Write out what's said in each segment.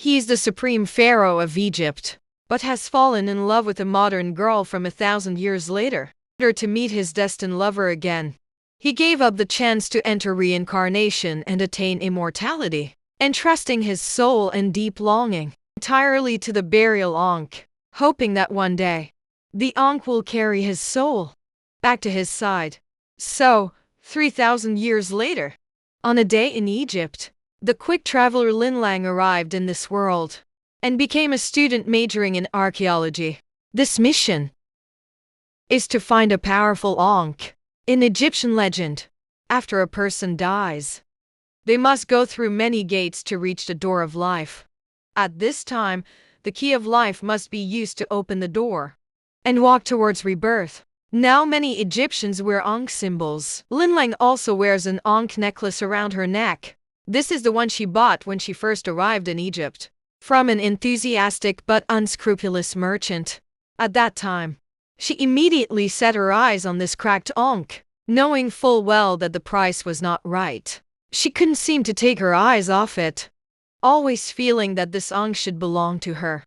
He's the supreme pharaoh of Egypt, but has fallen in love with a modern girl from 1,000 years later. In order to meet his destined lover again, he gave up the chance to enter reincarnation and attain immortality, entrusting his soul and deep longing entirely to the burial Ankh, hoping that one day, the Ankh will carry his soul back to his side. So, 3,000 years later, on a day in Egypt, the quick traveler Lin Lang arrived in this world and became a student majoring in archaeology. This mission is to find a powerful Ankh. In Egyptian legend, after a person dies, they must go through many gates to reach the door of life. At this time, the key of life must be used to open the door and walk towards rebirth. Now many Egyptians wear Ankh symbols. Lin Lang also wears an Ankh necklace around her neck. This is the one she bought when she first arrived in Egypt, from an enthusiastic but unscrupulous merchant. At that time, she immediately set her eyes on this cracked Ankh, knowing full well that the price was not right. She couldn't seem to take her eyes off it, always feeling that this Ankh should belong to her.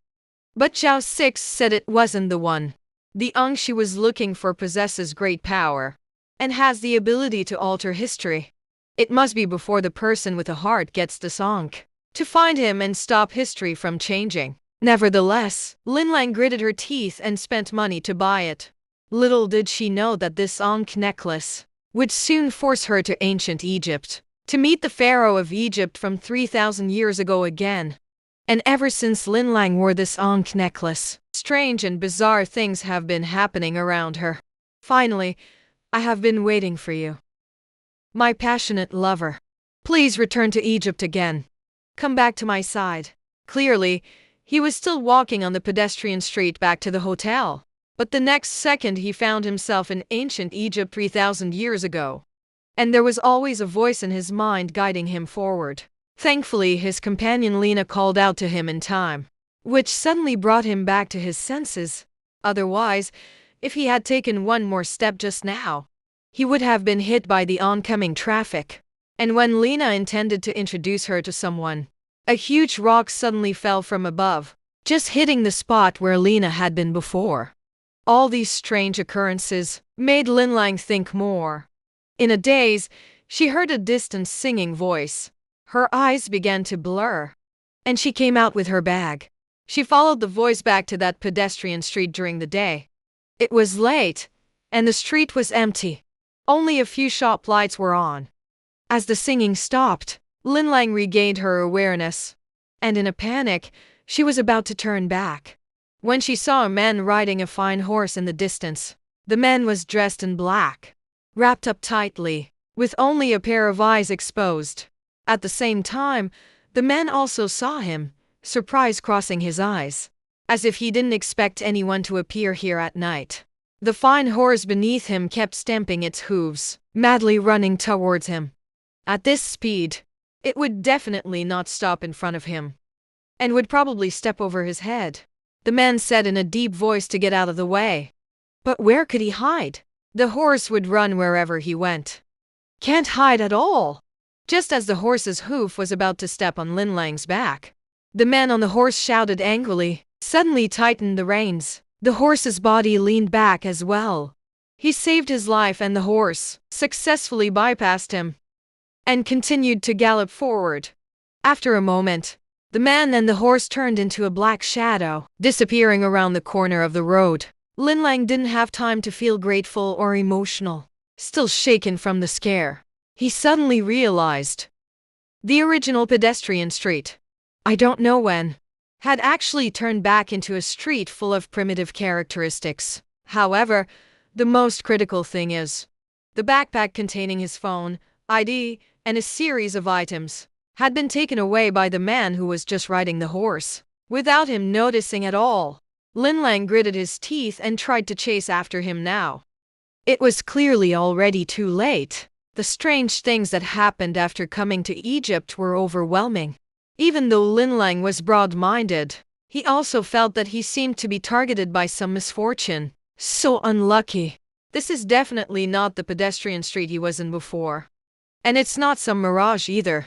But Zhao Six said it wasn't the one. The Ankh she was looking for possesses great power and has the ability to alter history. It must be before the person with a heart gets this Ankh to find him and stop history from changing. Nevertheless, Lin Lang gritted her teeth and spent money to buy it. Little did she know that this Ankh necklace would soon force her to ancient Egypt, to meet the Pharaoh of Egypt from 3,000 years ago again. And ever since Lin Lang wore this Ankh necklace, strange and bizarre things have been happening around her. Finally, I have been waiting for you, my passionate lover. Please return to Egypt again. Come back to my side. Clearly, he was still walking on the pedestrian street back to the hotel, but the next second he found himself in ancient Egypt 3,000 years ago. And there was always a voice in his mind guiding him forward. Thankfully, his companion Lena called out to him in time, which suddenly brought him back to his senses. Otherwise, if he had taken one more step just now, he would have been hit by the oncoming traffic. And when Lena intended to introduce her to someone, a huge rock suddenly fell from above, just hitting the spot where Lena had been before. All these strange occurrences made Lin Lang think more. In a daze, she heard a distant singing voice. Her eyes began to blur, and she came out with her bag. She followed the voice back to that pedestrian street during the day. It was late, and the street was empty. Only a few shop lights were on. As the singing stopped, Lin Lang regained her awareness, and in a panic, she was about to turn back when she saw a man riding a fine horse in the distance. The man was dressed in black, wrapped up tightly, with only a pair of eyes exposed. At the same time, the man also saw him, surprise crossing his eyes, as if he didn't expect anyone to appear here at night. The fine horse beneath him kept stamping its hooves, madly running towards him. At this speed, it would definitely not stop in front of him, and would probably step over his head. The man said in a deep voice to get out of the way. But where could he hide? The horse would run wherever he went. Can't hide at all. Just as the horse's hoof was about to step on Lin Lang's back, the man on the horse shouted angrily, suddenly tightened the reins. The horse's body leaned back as well. He saved his life, and the horse successfully bypassed him and continued to gallop forward. After a moment, the man and the horse turned into a black shadow, disappearing around the corner of the road. Lin Lang didn't have time to feel grateful or emotional. Still shaken from the scare, he suddenly realized the original pedestrian street, I don't know when, had actually turned back into a street full of primitive characteristics. However, the most critical thing is, the backpack containing his phone, ID, and a series of items had been taken away by the man who was just riding the horse, without him noticing at all. Lin Lang gritted his teeth and tried to chase after him now. It was clearly already too late. The strange things that happened after coming to Egypt were overwhelming. Even though Lin Lang was broad-minded, he also felt that he seemed to be targeted by some misfortune. So unlucky. This is definitely not the pedestrian street he was in before. And it's not some mirage either.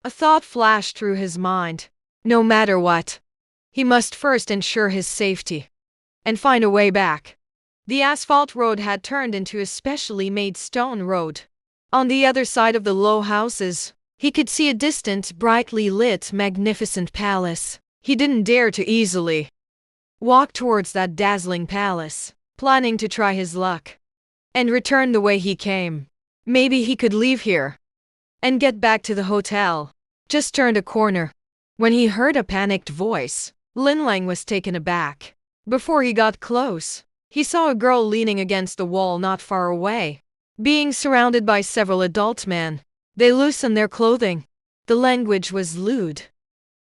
A thought flashed through his mind. No matter what, he must first ensure his safety and find a way back. The asphalt road had turned into a specially made stone road. On the other side of the low houses, he could see a distant, brightly lit, magnificent palace. He didn't dare to easily walk towards that dazzling palace, planning to try his luck and return the way he came. Maybe he could leave here and get back to the hotel. Just turned a corner when he heard a panicked voice. Lin Lang was taken aback. Before he got close, he saw a girl leaning against the wall not far away, being surrounded by several adult men. They loosened their clothing. The language was lewd.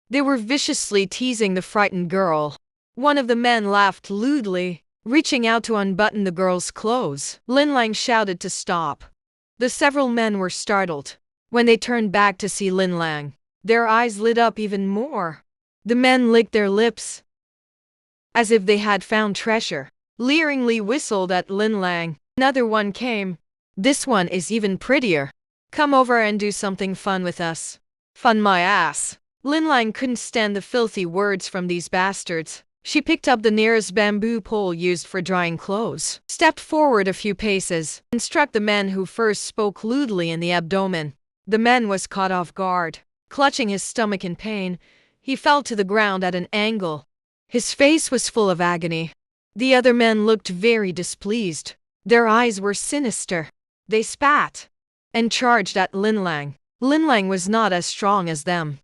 They were viciously teasing the frightened girl. One of the men laughed lewdly, reaching out to unbutton the girl's clothes. Lin Lang shouted to stop. The several men were startled. When they turned back to see Lin Lang, their eyes lit up even more. The men licked their lips as if they had found treasure, leeringly whistled at Lin Lang. Another one came. This one is even prettier. Come over and do something fun with us. Fun my ass. Lin Lang couldn't stand the filthy words from these bastards. She picked up the nearest bamboo pole used for drying clothes, stepped forward a few paces, and struck the man who first spoke lewdly in the abdomen. The man was caught off guard. Clutching his stomach in pain, he fell to the ground at an angle. His face was full of agony. The other men looked very displeased. Their eyes were sinister. They spat and charged at Lin Lang. Lin Lang was not as strong as them,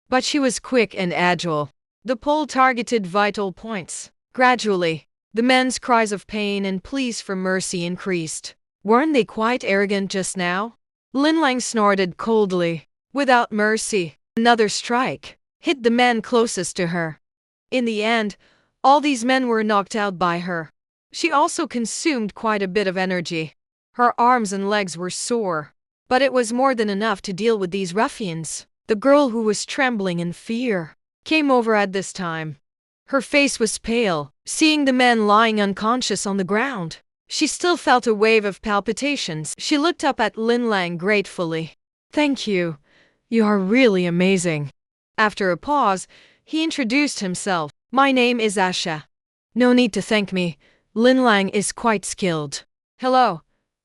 but she was quick and agile. The pole targeted vital points. Gradually, the men's cries of pain and pleas for mercy increased. Weren't they quite arrogant just now? Lin Lang snorted coldly. Without mercy, another strike hit the man closest to her. In the end, all these men were knocked out by her. She also consumed quite a bit of energy. Her arms and legs were sore, but it was more than enough to deal with these ruffians. The girl, who was trembling in fear, came over at this time. Her face was pale, seeing the men lying unconscious on the ground. She still felt a wave of palpitations. She looked up at Lin Lang gratefully. Thank you. You are really amazing. After a pause, he introduced himself. My name is Asha. No need to thank me. Lin Lang is quite skilled. Hello.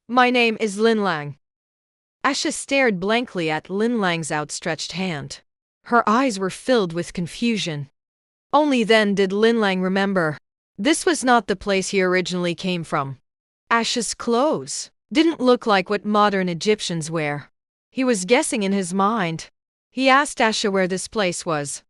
My name is Lin Lang. Asha stared blankly at Lin Lang's outstretched hand. Her eyes were filled with confusion. Only then did Lin Lang remember. This was not the place he originally came from. Asha's clothes didn't look like what modern Egyptians wear. He was guessing in his mind. He asked Asha where this place was.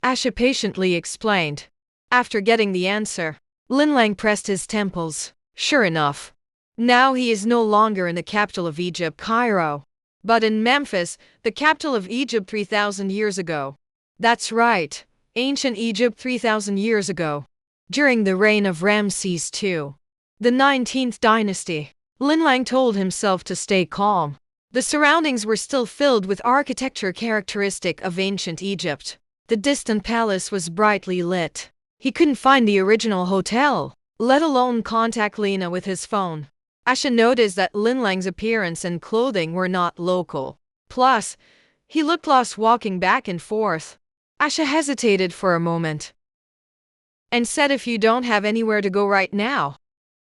Asha patiently explained. After getting the answer, Lin Lang pressed his temples. Sure enough, now he is no longer in the capital of Egypt, Cairo, but in Memphis, the capital of Egypt 3,000 years ago. That's right, ancient Egypt 3,000 years ago, during the reign of Ramses II, the 19th dynasty. Lin Lang told himself to stay calm. The surroundings were still filled with architecture characteristic of ancient Egypt. The distant palace was brightly lit. He couldn't find the original hotel, let alone contact Lena with his phone. Asha noticed that Lin Lang's appearance and clothing were not local. Plus, he looked lost walking back and forth. Asha hesitated for a moment and said, if you don't have anywhere to go right now,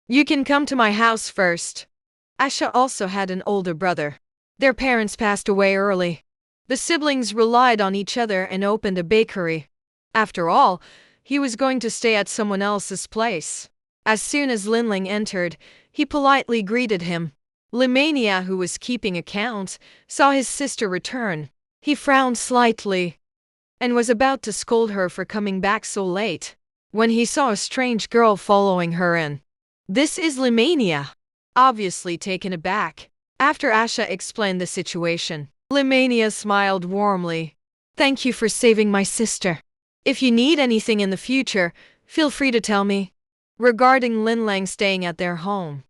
you can come to my house first. Asha also had an older brother. Their parents passed away early. The siblings relied on each other and opened a bakery. After all, he was going to stay at someone else's place. As soon as Lin Lang entered, he politely greeted him. Limania, who was keeping accounts, saw his sister return. He frowned slightly and was about to scold her for coming back so late, when he saw a strange girl following her in. This is Limania. Obviously taken aback. After Asha explained the situation, Limania smiled warmly. Thank you for saving my sister. If you need anything in the future, feel free to tell me. Regarding Lin Lang staying at their home,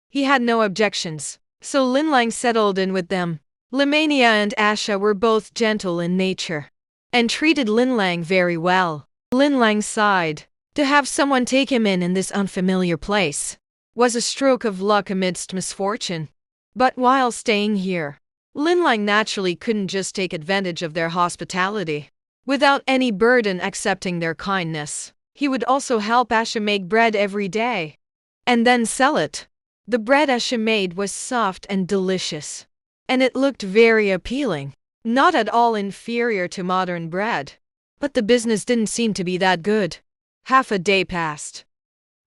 he had no objections, so Lin Lang settled in with them. Limania and Asha were both gentle in nature and treated Lin Lang very well. Lin Lang sighed. To have someone take him in this unfamiliar place was a stroke of luck amidst misfortune. But while staying here, Lin Lang naturally couldn't just take advantage of their hospitality. without any burden accepting their kindness. He would also help Asha make bread every day and then sell it. The bread Asha made was soft and delicious, and it looked very appealing, not at all inferior to modern bread. But the business didn't seem to be that good. Half a day passed.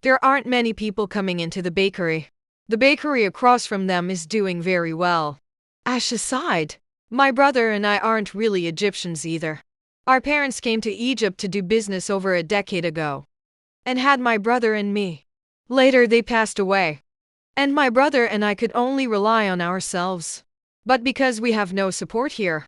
There aren't many people coming into the bakery. The bakery across from them is doing very well. Asha sighed. My brother and I aren't really Egyptians either. Our parents came to Egypt to do business over a decade ago and had my brother and me. Later they passed away, and my brother and I could only rely on ourselves. But because we have no support here,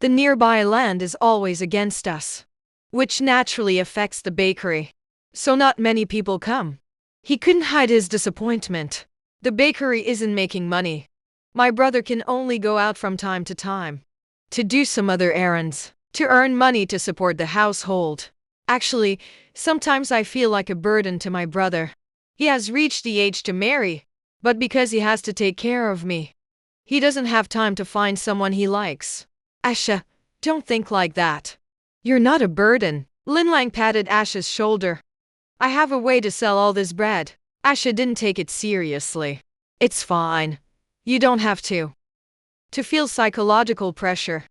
the nearby land is always against us, which naturally affects the bakery. So not many people come. He couldn't hide his disappointment. The bakery isn't making money. My brother can only go out from time to time to do some other errands, to earn money to support the household. Actually, sometimes I feel like a burden to my brother. He has reached the age to marry, but because he has to take care of me, he doesn't have time to find someone he likes. Asha, don't think like that. You're not a burden. Linlang patted Asha's shoulder. I have a way to sell all this bread. Asha didn't take it seriously. It's fine. You don't have to feel psychological pressure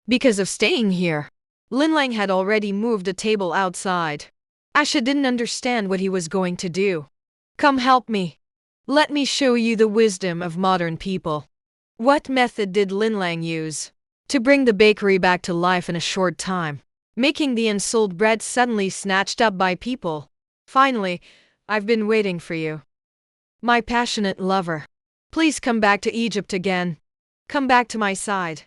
because of staying here. Linlang had already moved a table outside. Asha didn't understand what he was going to do. Come help me. Let me show you the wisdom of modern people. What method did Linlang use to bring the bakery back to life in a short time, making the unsold bread suddenly snatched up by people? Finally, I've been waiting for you, my passionate lover. Please come back to Egypt again. Come back to my side.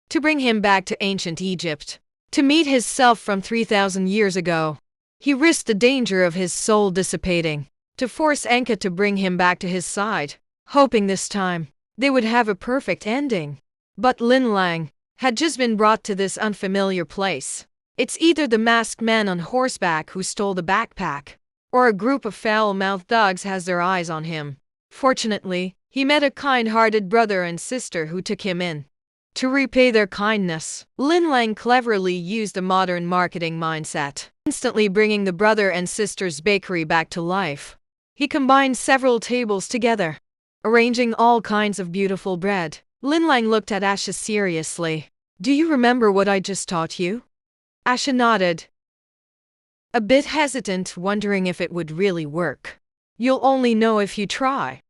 To bring him back to ancient Egypt, to meet his self from 3,000 years ago. He risked the danger of his soul dissipating, to force Enka to bring him back to his side, hoping this time they would have a perfect ending. But Linlang had just been brought to this unfamiliar place. It's either the masked man on horseback who stole the backpack, or a group of foul-mouthed dogs has their eyes on him. Fortunately, he met a kind-hearted brother and sister who took him in. To repay their kindness, Linlang cleverly used a modern marketing mindset, instantly bringing the brother and sister's bakery back to life. He combined several tables together, arranging all kinds of beautiful bread. Linlang looked at Asha seriously. Do you remember what I just taught you? Asha nodded, a bit hesitant, wondering if it would really work. You'll only know if you try.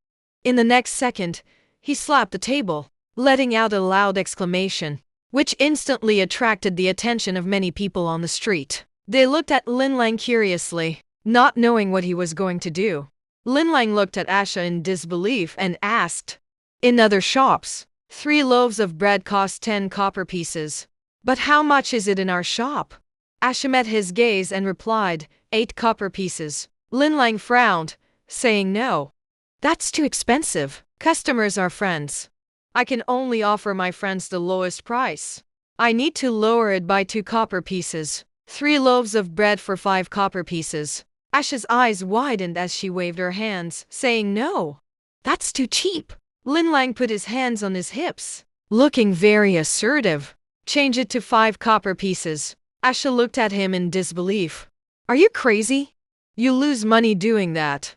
In the next second, he slapped the table, letting out a loud exclamation, which instantly attracted the attention of many people on the street. They looked at Linlang curiously, not knowing what he was going to do. Linlang looked at Asha in disbelief and asked, in other shops, 3 loaves of bread cost 10 copper pieces. But how much is it in our shop? Asha met his gaze and replied, 8 copper pieces. Linlang frowned, saying no. That's too expensive. Customers are friends. I can only offer my friends the lowest price. I need to lower it by 2 copper pieces. 3 loaves of bread for 5 copper pieces. Asha's eyes widened as she waved her hands, saying no. That's too cheap. Linlang put his hands on his hips, looking very assertive. Change it to 5 copper pieces. Asha looked at him in disbelief. Are you crazy? You lose money doing that.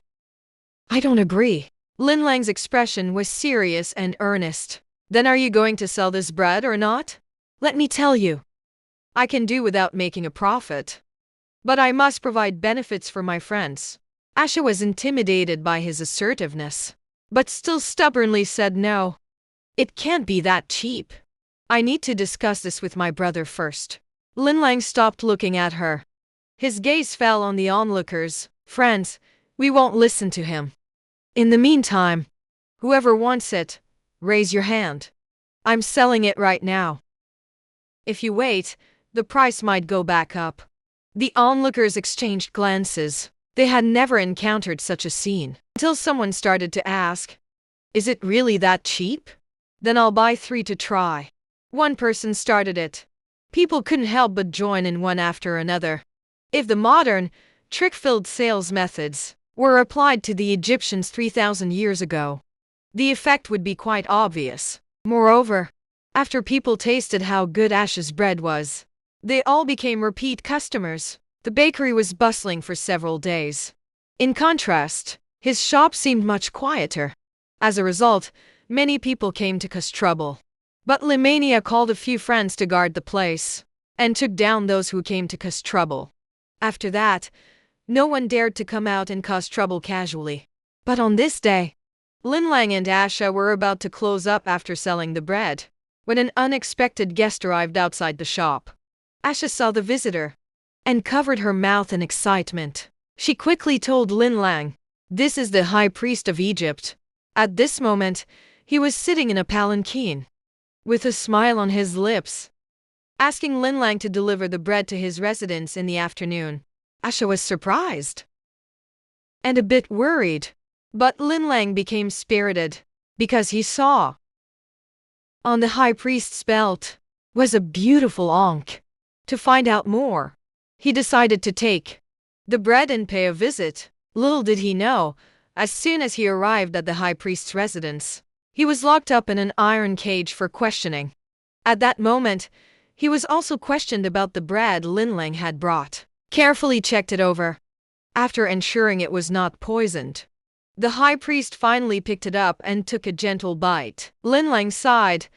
I don't agree. Linlang's expression was serious and earnest. Then are you going to sell this bread or not? Let me tell you. I can do without making a profit, but I must provide benefits for my friends. Asha was intimidated by his assertiveness, but still stubbornly said no. It can't be that cheap. I need to discuss this with my brother first. Linlang stopped looking at her. His gaze fell on the onlookers. Friends, we won't listen to him. In the meantime, whoever wants it, raise your hand. I'm selling it right now. If you wait, the price might go back up. The onlookers exchanged glances. They had never encountered such a scene, until someone started to ask, is it really that cheap? Then I'll buy 3 to try. One person started it. People couldn't help but join in one after another. If the modern, trick-filled sales methods were applied to the Egyptians 3,000 years ago, the effect would be quite obvious. Moreover, after people tasted how good Asha's bread was, They all became repeat customers. The bakery was bustling for several days. In contrast, his shop seemed much quieter. As a result, many people came to cause trouble. But Limania called a few friends to guard the place, and took down those who came to cause trouble. After that, no one dared to come out and cause trouble casually. But on this day, Linlang and Asha were about to close up after selling the bread, when an unexpected guest arrived outside the shop. Asha saw the visitor and covered her mouth in excitement. She quickly told Linlang, "This is the high priest of Egypt." At this moment, he was sitting in a palanquin, with a smile on his lips, asking Linlang to deliver the bread to his residence in the afternoon. Asha was surprised and a bit worried, but Linlang became spirited because he saw on the high priest's belt was a beautiful ankh. To find out more, he decided to take the bread and pay a visit. Little did he know, as soon as he arrived at the high priest's residence, he was locked up in an iron cage for questioning. At that moment, he was also questioned about the bread Linlang had brought. Carefully checked it over. After ensuring it was not poisoned, the high priest finally picked it up and took a gentle bite. Linlang sighed,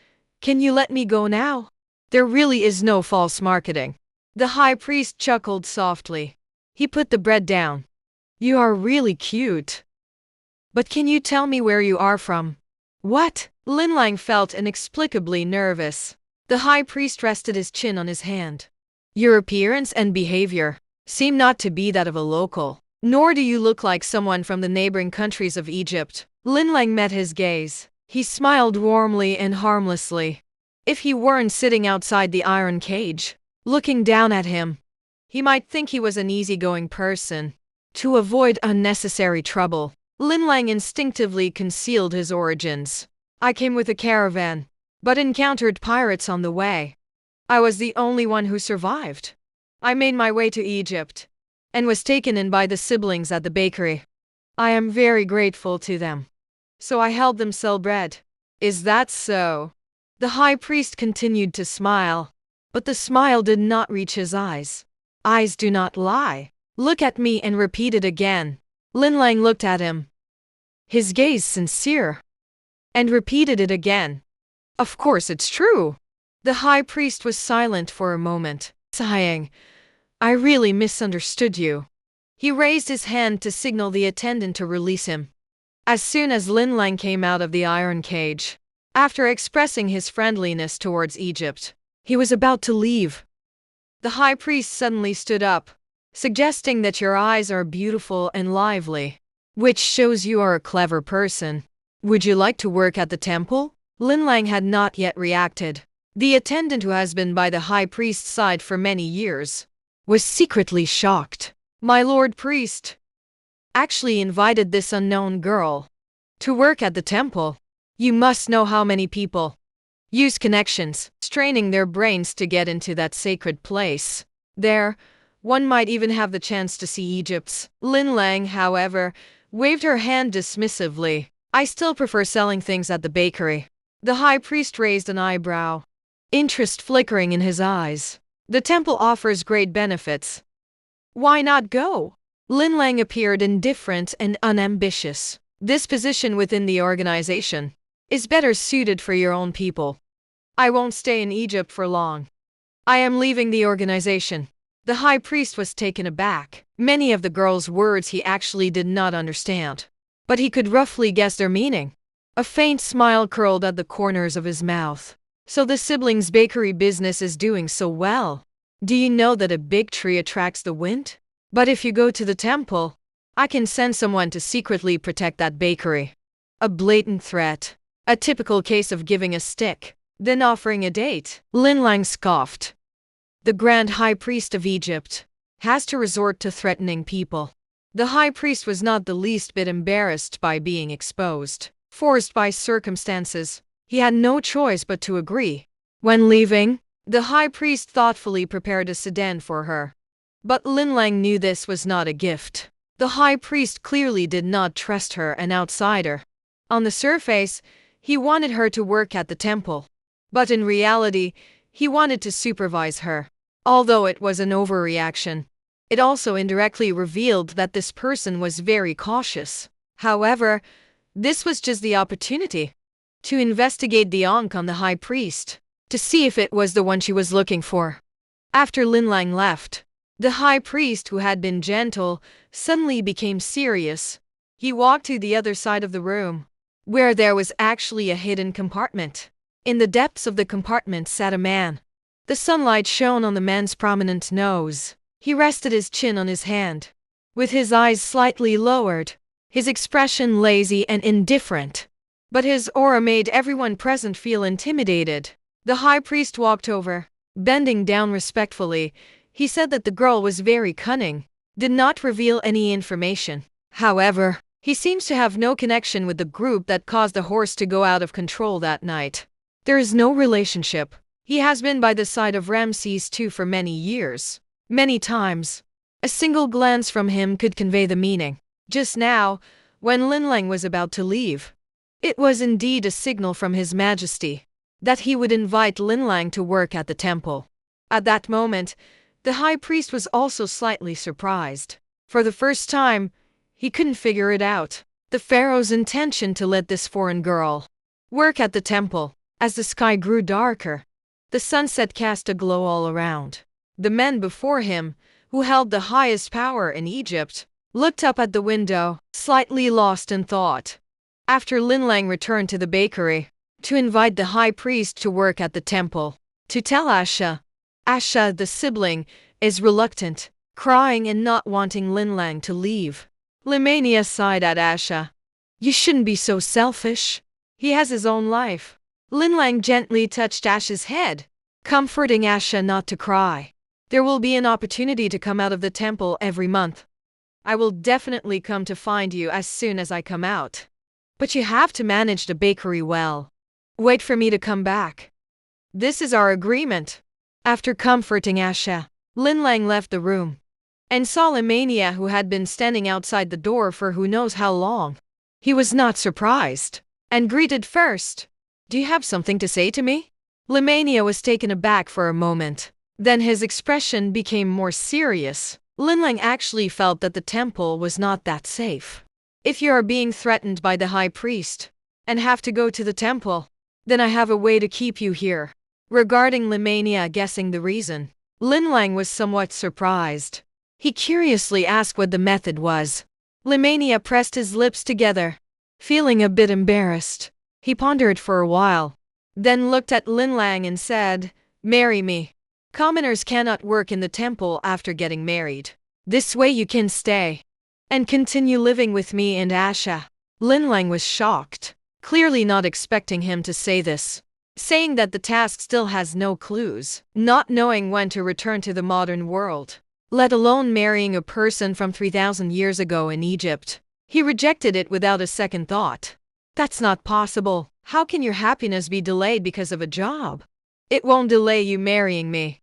"Can you let me go now? There really is no false marketing." The high priest chuckled softly. He put the bread down. "You are really cute. But can you tell me where you are from?" "What?" Linlang felt inexplicably nervous. The high priest rested his chin on his hand. "Your appearance and behavior seem not to be that of a local, nor do you look like someone from the neighboring countries of Egypt." Linlang met his gaze. He smiled warmly and harmlessly. If he weren't sitting outside the iron cage, looking down at him, he might think he was an easygoing person. To avoid unnecessary trouble, Linlang instinctively concealed his origins. "I came with a caravan, but encountered pirates on the way. I was the only one who survived. I made my way to Egypt, and was taken in by the siblings at the bakery. I am very grateful to them, so I helped them sell bread." "Is that so?" The high priest continued to smile, but the smile did not reach his eyes. "Eyes do not lie. Look at me and repeat it again." Linlang looked at him, his gaze sincere, and repeated it again. "Of course it's true." The high priest was silent for a moment, sighing, "I really misunderstood you." He raised his hand to signal the attendant to release him. As soon as Linlang came out of the iron cage, after expressing his friendliness towards Egypt, he was about to leave. The high priest suddenly stood up, suggesting that your eyes are beautiful and lively, which shows you are a clever person. "Would you like to work at the temple?" Linlang had not yet reacted. The attendant, who has been by the high priest's side for many years, was secretly shocked. "My lord priest actually invited this unknown girl to work at the temple. You must know how many people use connections, straining their brains to get into that sacred place. There, one might even have the chance to see Egypt's." Linlang, however, waved her hand dismissively. "I still prefer selling things at the bakery." The high priest raised an eyebrow, interest flickering in his eyes. "The temple offers great benefits. Why not go?" Linlang appeared indifferent and unambitious. "This position within the organization is better suited for your own people. I won't stay in Egypt for long. I am leaving the organization." The high priest was taken aback. Many of the girl's words he actually did not understand, but he could roughly guess their meaning. A faint smile curled at the corners of his mouth. "So the siblings' bakery business is doing so well. Do you know that a big tree attracts the wind? But if you go to the temple, I can send someone to secretly protect that bakery." A blatant threat. A typical case of giving a stick, then offering a date. Linlang scoffed. The Grand High Priest of Egypt has to resort to threatening people. The high priest was not the least bit embarrassed by being exposed. Forced by circumstances, he had no choice but to agree. When leaving, the high priest thoughtfully prepared a sedan for her. But Linlang knew this was not a gift. The high priest clearly did not trust her, an outsider. On the surface, he wanted her to work at the temple, but in reality, he wanted to supervise her. Although it was an overreaction, it also indirectly revealed that this person was very cautious. However, this was just the opportunity to investigate the Ankh on the high priest, to see if it was the one she was looking for. After Lin Lang left, the high priest, who had been gentle, suddenly became serious. He walked to the other side of the room, where there was actually a hidden compartment. In the depths of the compartment sat a man. The sunlight shone on the man's prominent nose. He rested his chin on his hand, with his eyes slightly lowered, his expression lazy and indifferent. But his aura made everyone present feel intimidated. The high priest walked over. Bending down respectfully, he said that the girl was very cunning, did not reveal any information. However, he seems to have no connection with the group that caused the horse to go out of control that night. There is no relationship. He has been by the side of Ramses II for many years. Many times. A single glance from him could convey the meaning. Just now, when Lin Lang was about to leave, it was indeed a signal from His Majesty that he would invite Lin Lang to work at the temple. At that moment, the high priest was also slightly surprised. For the first time, he couldn't figure it out. The pharaoh's intention to let this foreign girl work at the temple. As the sky grew darker, the sunset cast a glow all around. The men before him, who held the highest power in Egypt, looked up at the window, slightly lost in thought. After Lin Lang returned to the bakery, to invite the high priest to work at the temple, to tell Asha, the sibling, is reluctant, crying and not wanting Lin Lang to leave. Limania sighed at Asha. You shouldn't be so selfish. He has his own life. Lin Lang gently touched Asha's head, comforting Asha not to cry. There will be an opportunity to come out of the temple every month. I will definitely come to find you as soon as I come out. But you have to manage the bakery well. Wait for me to come back. This is our agreement. After comforting Asha, Lin Lang left the room and saw Limania, who had been standing outside the door for who knows how long. He was not surprised and greeted first. Do you have something to say to me? Limania was taken aback for a moment. Then his expression became more serious. Lin Lang actually felt that the temple was not that safe. If you are being threatened by the high priest and have to go to the temple, then I have a way to keep you here. Regarding Limania guessing the reason, Lin Lang was somewhat surprised. He curiously asked what the method was. Limania pressed his lips together, feeling a bit embarrassed. He pondered for a while, then looked at Lin Lang and said, "Marry me. Commoners cannot work in the temple after getting married. This way you can stay and continue living with me and Asha." Lin Lang was shocked, clearly not expecting him to say this, saying that the task still has no clues, not knowing when to return to the modern world, let alone marrying a person from 3,000 years ago in Egypt. He rejected it without a second thought. That's not possible. How can your happiness be delayed because of a job? It won't delay you marrying me.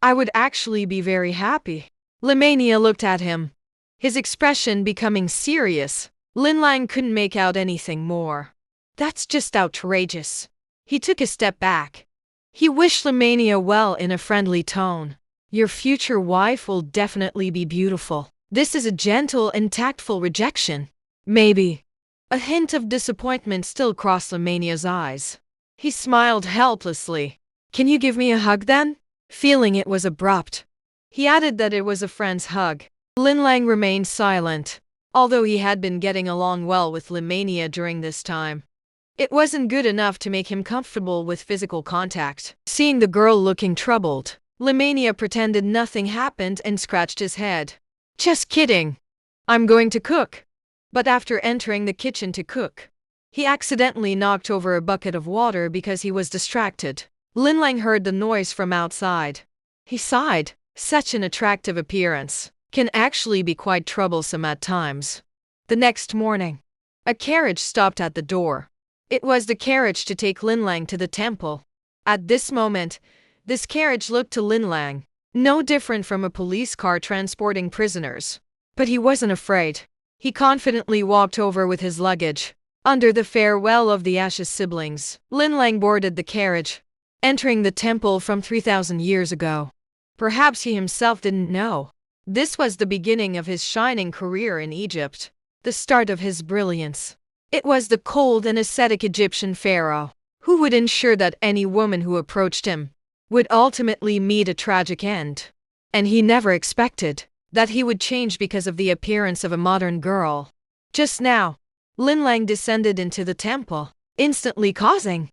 I would actually be very happy. Limania looked at him, his expression becoming serious. Lin Lang couldn't make out anything more. That's just outrageous. He took a step back. He wished Limania well in a friendly tone. Your future wife will definitely be beautiful. This is a gentle and tactful rejection. Maybe. A hint of disappointment still crossed Limania's eyes. He smiled helplessly. Can you give me a hug then? Feeling it was abrupt, he added that it was a friend's hug. Lin Lang remained silent, although he had been getting along well with Limania during this time. It wasn't good enough to make him comfortable with physical contact. Seeing the girl looking troubled, Limania pretended nothing happened and scratched his head. Just kidding. I'm going to cook. But after entering the kitchen to cook, he accidentally knocked over a bucket of water because he was distracted. Lin Lang heard the noise from outside. He sighed. Such an attractive appearance can actually be quite troublesome at times. The next morning, a carriage stopped at the door. It was the carriage to take Lin Lang to the temple. At this moment, this carriage looked to Lin Lang no different from a police car transporting prisoners. But he wasn't afraid. He confidently walked over with his luggage. Under the farewell of the Asha siblings, Lin Lang boarded the carriage, entering the temple from 3,000 years ago. Perhaps he himself didn't know. This was the beginning of his shining career in Egypt, the start of his brilliance. It was the cold and ascetic Egyptian pharaoh who would ensure that any woman who approached him would ultimately meet a tragic end. And he never expected that he would change because of the appearance of a modern girl. Just now, Lin Lang descended into the temple, instantly causing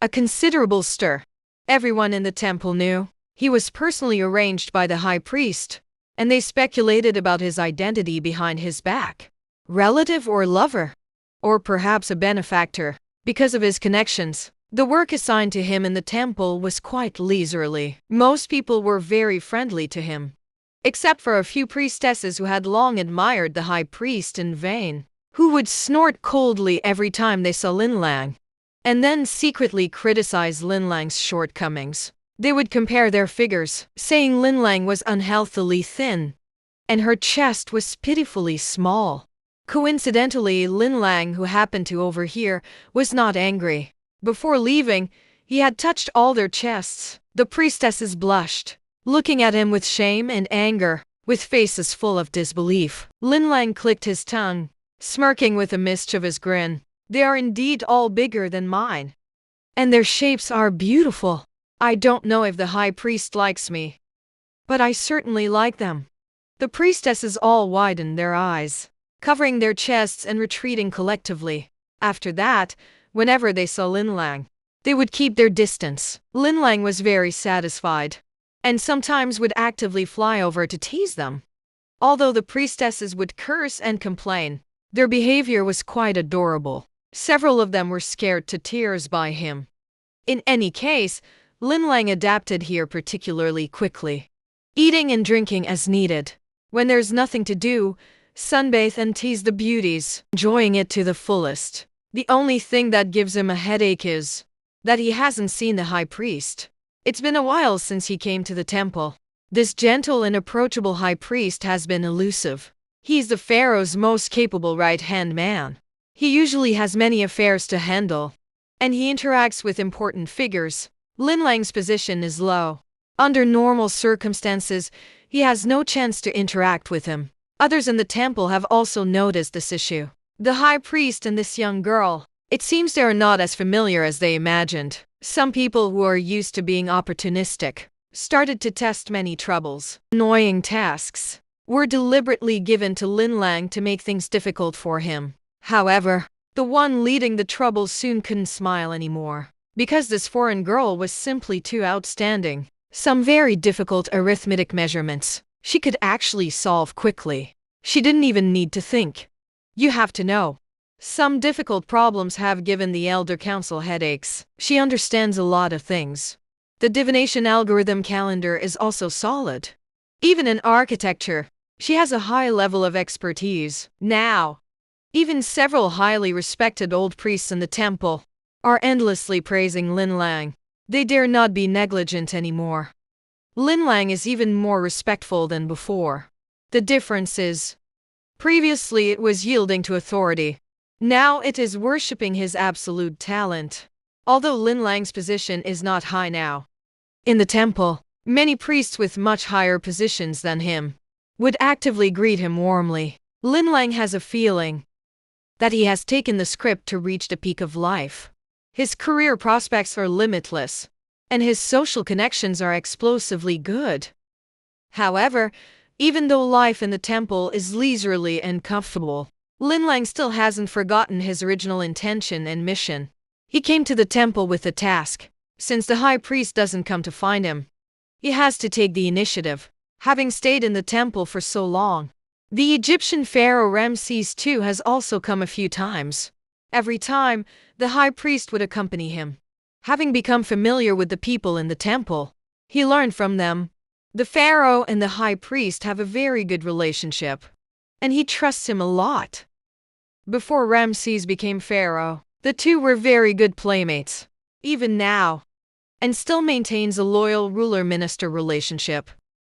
a considerable stir. Everyone in the temple knew he was personally arranged by the high priest, and they speculated about his identity behind his back. Relative or lover, or perhaps a benefactor. Because of his connections, the work assigned to him in the temple was quite leisurely. Most people were very friendly to him, except for a few priestesses who had long admired the high priest in vain, who would snort coldly every time they saw Lin Lang, and then secretly criticize Lin Lang's shortcomings. They would compare their figures, saying Lin Lang was unhealthily thin, and her chest was pitifully small. Coincidentally, Lin Lang, who happened to overhear, was not angry. Before leaving, he had touched all their chests. The priestesses blushed, looking at him with shame and anger, with faces full of disbelief. Lin Lang clicked his tongue, smirking with a mischievous grin. They are indeed all bigger than mine, and their shapes are beautiful. I don't know if the high priest likes me, but I certainly like them. The priestesses all widened their eyes, covering their chests and retreating collectively. After that, whenever they saw Lin Lang, they would keep their distance. Lin Lang was very satisfied, and sometimes would actively fly over to tease them. Although the priestesses would curse and complain, their behavior was quite adorable. Several of them were scared to tears by him. In any case, Lin Lang adapted here particularly quickly, eating and drinking as needed. When there's nothing to do, sunbathe and tease the beauties, enjoying it to the fullest. The only thing that gives him a headache is that he hasn't seen the high priest. It's been a while since he came to the temple. This gentle and approachable high priest has been elusive. He's the pharaoh's most capable right-hand man. He usually has many affairs to handle, and he interacts with important figures. Lin Lang's position is low. Under normal circumstances, he has no chance to interact with him. Others in the temple have also noticed this issue. The high priest and this young girl, it seems they are not as familiar as they imagined. Some people who are used to being opportunistic started to test many troubles. Annoying tasks were deliberately given to Lin Lang to make things difficult for him. However, the one leading the troubles soon couldn't smile anymore, because this foreign girl was simply too outstanding. Some very difficult arithmetic measurements she could actually solve quickly. She didn't even need to think. You have to know, some difficult problems have given the Elder Council headaches. She understands a lot of things. The divination algorithm calendar is also solid. Even in architecture, she has a high level of expertise. Now, even several highly respected old priests in the temple are endlessly praising Lin Lang. They dare not be negligent anymore. Lin Lang is even more respectful than before. The difference is, previously it was yielding to authority. Now it is worshipping his absolute talent. Although Lin Lang's position is not high now in the temple, many priests with much higher positions than him would actively greet him warmly. Lin Lang has a feeling that he has taken the script to reach the peak of life. His career prospects are limitless, and his social connections are explosively good. However, even though life in the temple is leisurely and comfortable, Lin Lang still hasn't forgotten his original intention and mission. He came to the temple with a task. Since the high priest doesn't come to find him, he has to take the initiative, having stayed in the temple for so long. The Egyptian pharaoh Ramses II has also come a few times. Every time, the high priest would accompany him. Having become familiar with the people in the temple, he learned from them. The pharaoh and the high priest have a very good relationship, and he trusts him a lot. Before Ramses became pharaoh, the two were very good playmates. Even now, and still maintains a loyal ruler-minister relationship.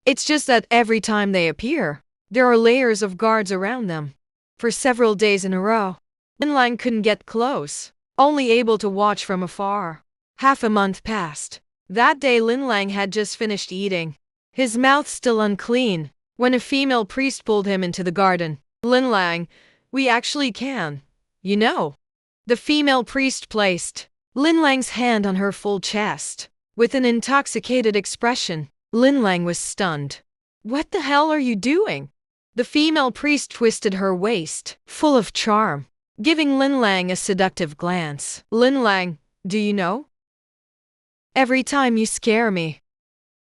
It's just that every time they appear, there are layers of guards around them. For several days in a row, Lin Lang couldn't get close, only able to watch from afar. Half a month passed. That day Lin Lang had just finished eating, his mouth still unclean, when a female priest pulled him into the garden. Lin Lang, we actually can, you know. The female priest placed Lin Lang's hand on her full chest. With an intoxicated expression, Lin Lang was stunned. What the hell are you doing? The female priest twisted her waist, full of charm, giving Lin Lang a seductive glance. Lin Lang, do you know? Every time you scare me,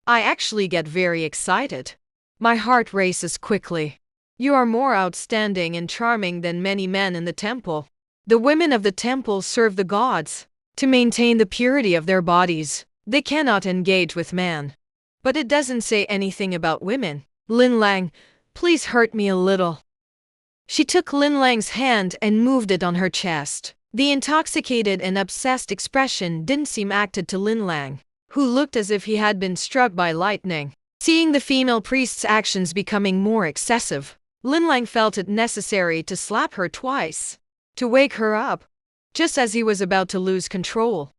I actually get very excited. My heart races quickly. You are more outstanding and charming than many men in the temple. The women of the temple serve the gods. To maintain the purity of their bodies, they cannot engage with man. But it doesn't say anything about women. Lin Lang, please hurt me a little. She took Lin Lang's hand and moved it on her chest. The intoxicated and obsessed expression didn't seem acted to Lin Lang, who looked as if he had been struck by lightning. Seeing the female priest's actions becoming more excessive, Lin Lang felt it necessary to slap her twice, to wake her up, just as he was about to lose control,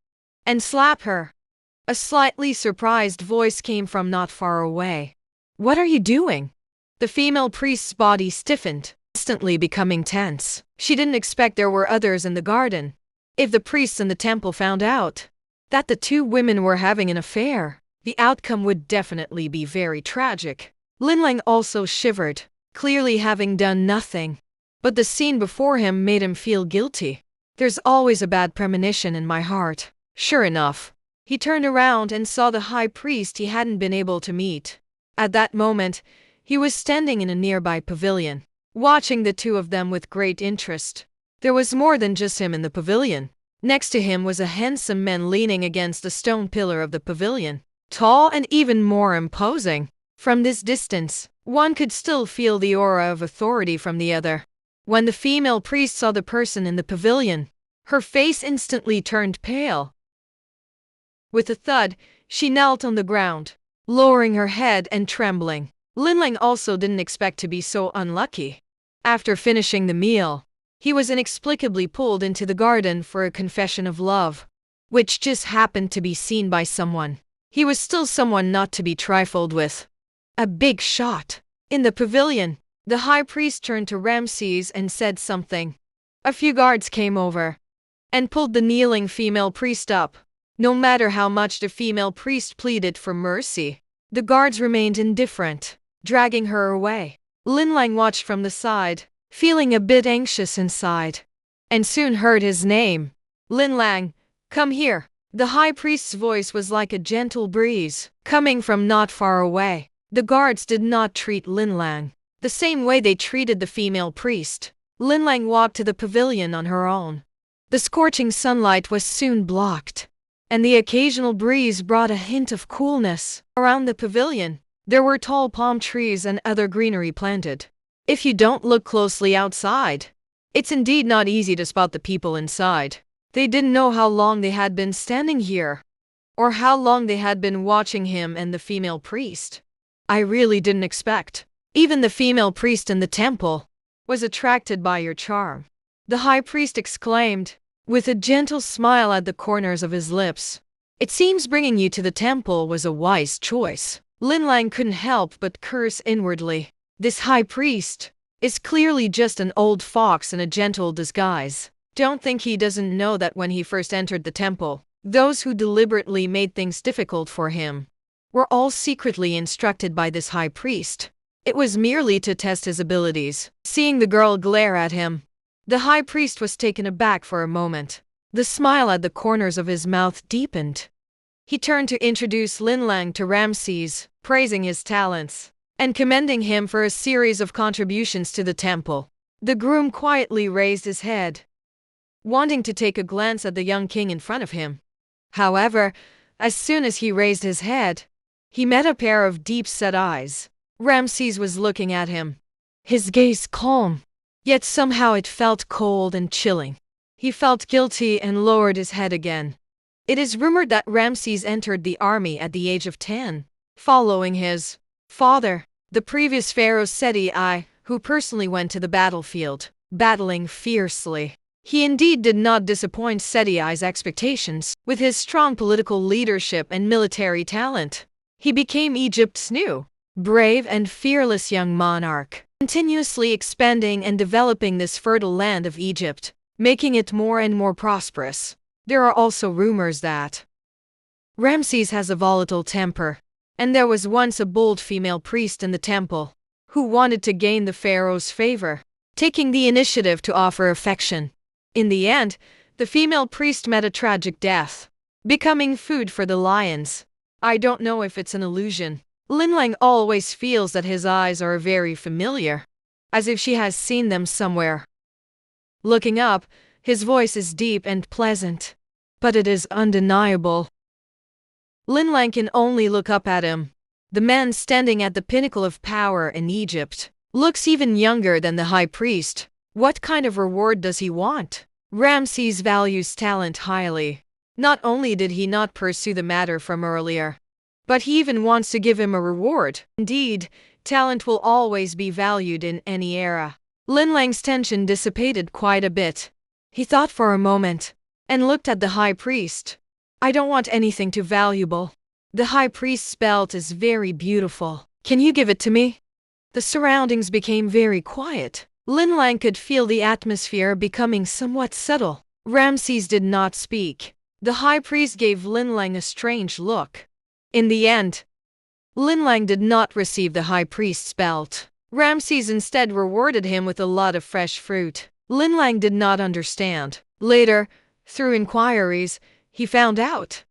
and slap her. A slightly surprised voice came from not far away. What are you doing? The female priest's body stiffened, instantly becoming tense. She didn't expect there were others in the garden. If the priests in the temple found out that the two women were having an affair, the outcome would definitely be very tragic. Lin Lang also shivered, clearly having done nothing. But the scene before him made him feel guilty. There's always a bad premonition in my heart. Sure enough, he turned around and saw the high priest he hadn't been able to meet. At that moment, he was standing in a nearby pavilion, watching the two of them with great interest. There was more than just him in the pavilion. Next to him was a handsome man leaning against the stone pillar of the pavilion, tall and even more imposing. From this distance, one could still feel the aura of authority from the other. When the female priest saw the person in the pavilion, her face instantly turned pale. With a thud, she knelt on the ground, lowering her head and trembling. Lin Lang also didn't expect to be so unlucky. After finishing the meal, he was inexplicably pulled into the garden for a confession of love, which just happened to be seen by someone. He was still someone not to be trifled with. A big shot. In the pavilion, the high priest turned to Ramses and said something. A few guards came over and pulled the kneeling female priest up. No matter how much the female priest pleaded for mercy, the guards remained indifferent, dragging her away. Lin Lang watched from the side, feeling a bit anxious inside, and soon heard his name. Lin Lang, come here. The high priest's voice was like a gentle breeze, coming from not far away. The guards did not treat Lin Lang the same way they treated the female priest. Lin Lang walked to the pavilion on her own. The scorching sunlight was soon blocked, and the occasional breeze brought a hint of coolness. Around the pavilion, there were tall palm trees and other greenery planted. If you don't look closely outside, it's indeed not easy to spot the people inside. They didn't know how long they had been standing here, or how long they had been watching him and the female priest. I really didn't expect. Even the female priest in the temple was attracted by your charm, the high priest exclaimed, with a gentle smile at the corners of his lips. It seems bringing you to the temple was a wise choice. Lin Lang couldn't help but curse inwardly. This high priest is clearly just an old fox in a gentle disguise. Don't think he doesn't know that when he first entered the temple, those who deliberately made things difficult for him were all secretly instructed by this high priest. It was merely to test his abilities. Seeing the girl glare at him, the high priest was taken aback for a moment. The smile at the corners of his mouth deepened. He turned to introduce Lin Lang to Ramses, praising his talents and commending him for a series of contributions to the temple. The groom quietly raised his head, wanting to take a glance at the young king in front of him. However, as soon as he raised his head, he met a pair of deep-set eyes. Ramses was looking at him, his gaze calm, yet somehow it felt cold and chilling. He felt guilty and lowered his head again. It is rumored that Ramses entered the army at the age of 10, following his father, the previous Pharaoh Seti I, who personally went to the battlefield, battling fiercely. He indeed did not disappoint Setiai's expectations. With his strong political leadership and military talent, he became Egypt's new, brave and fearless young monarch, continuously expanding and developing this fertile land of Egypt, making it more and more prosperous. There are also rumors that Ramses has a volatile temper, and there was once a bold female priest in the temple who wanted to gain the pharaoh's favor, taking the initiative to offer affection. In the end, the female priest met a tragic death, becoming food for the lions. I don't know if it's an illusion. Linlang always feels that his eyes are very familiar, as if she has seen them somewhere. Looking up, his voice is deep and pleasant, but it is undeniable. Linlang can only look up at him. The man standing at the pinnacle of power in Egypt looks even younger than the high priest. What kind of reward does he want? Ramses values talent highly. Not only did he not pursue the matter from earlier, but he even wants to give him a reward. Indeed, talent will always be valued in any era. Linlang's tension dissipated quite a bit. He thought for a moment and looked at the high priest. I don't want anything too valuable. The high priest's belt is very beautiful. Can you give it to me? The surroundings became very quiet. Linlang could feel the atmosphere becoming somewhat subtle. Ramses did not speak. The high priest gave Linlang a strange look. In the end, Linlang did not receive the high priest's belt. Ramses instead rewarded him with a lot of fresh fruit. Linlang did not understand. Later, through inquiries, he found out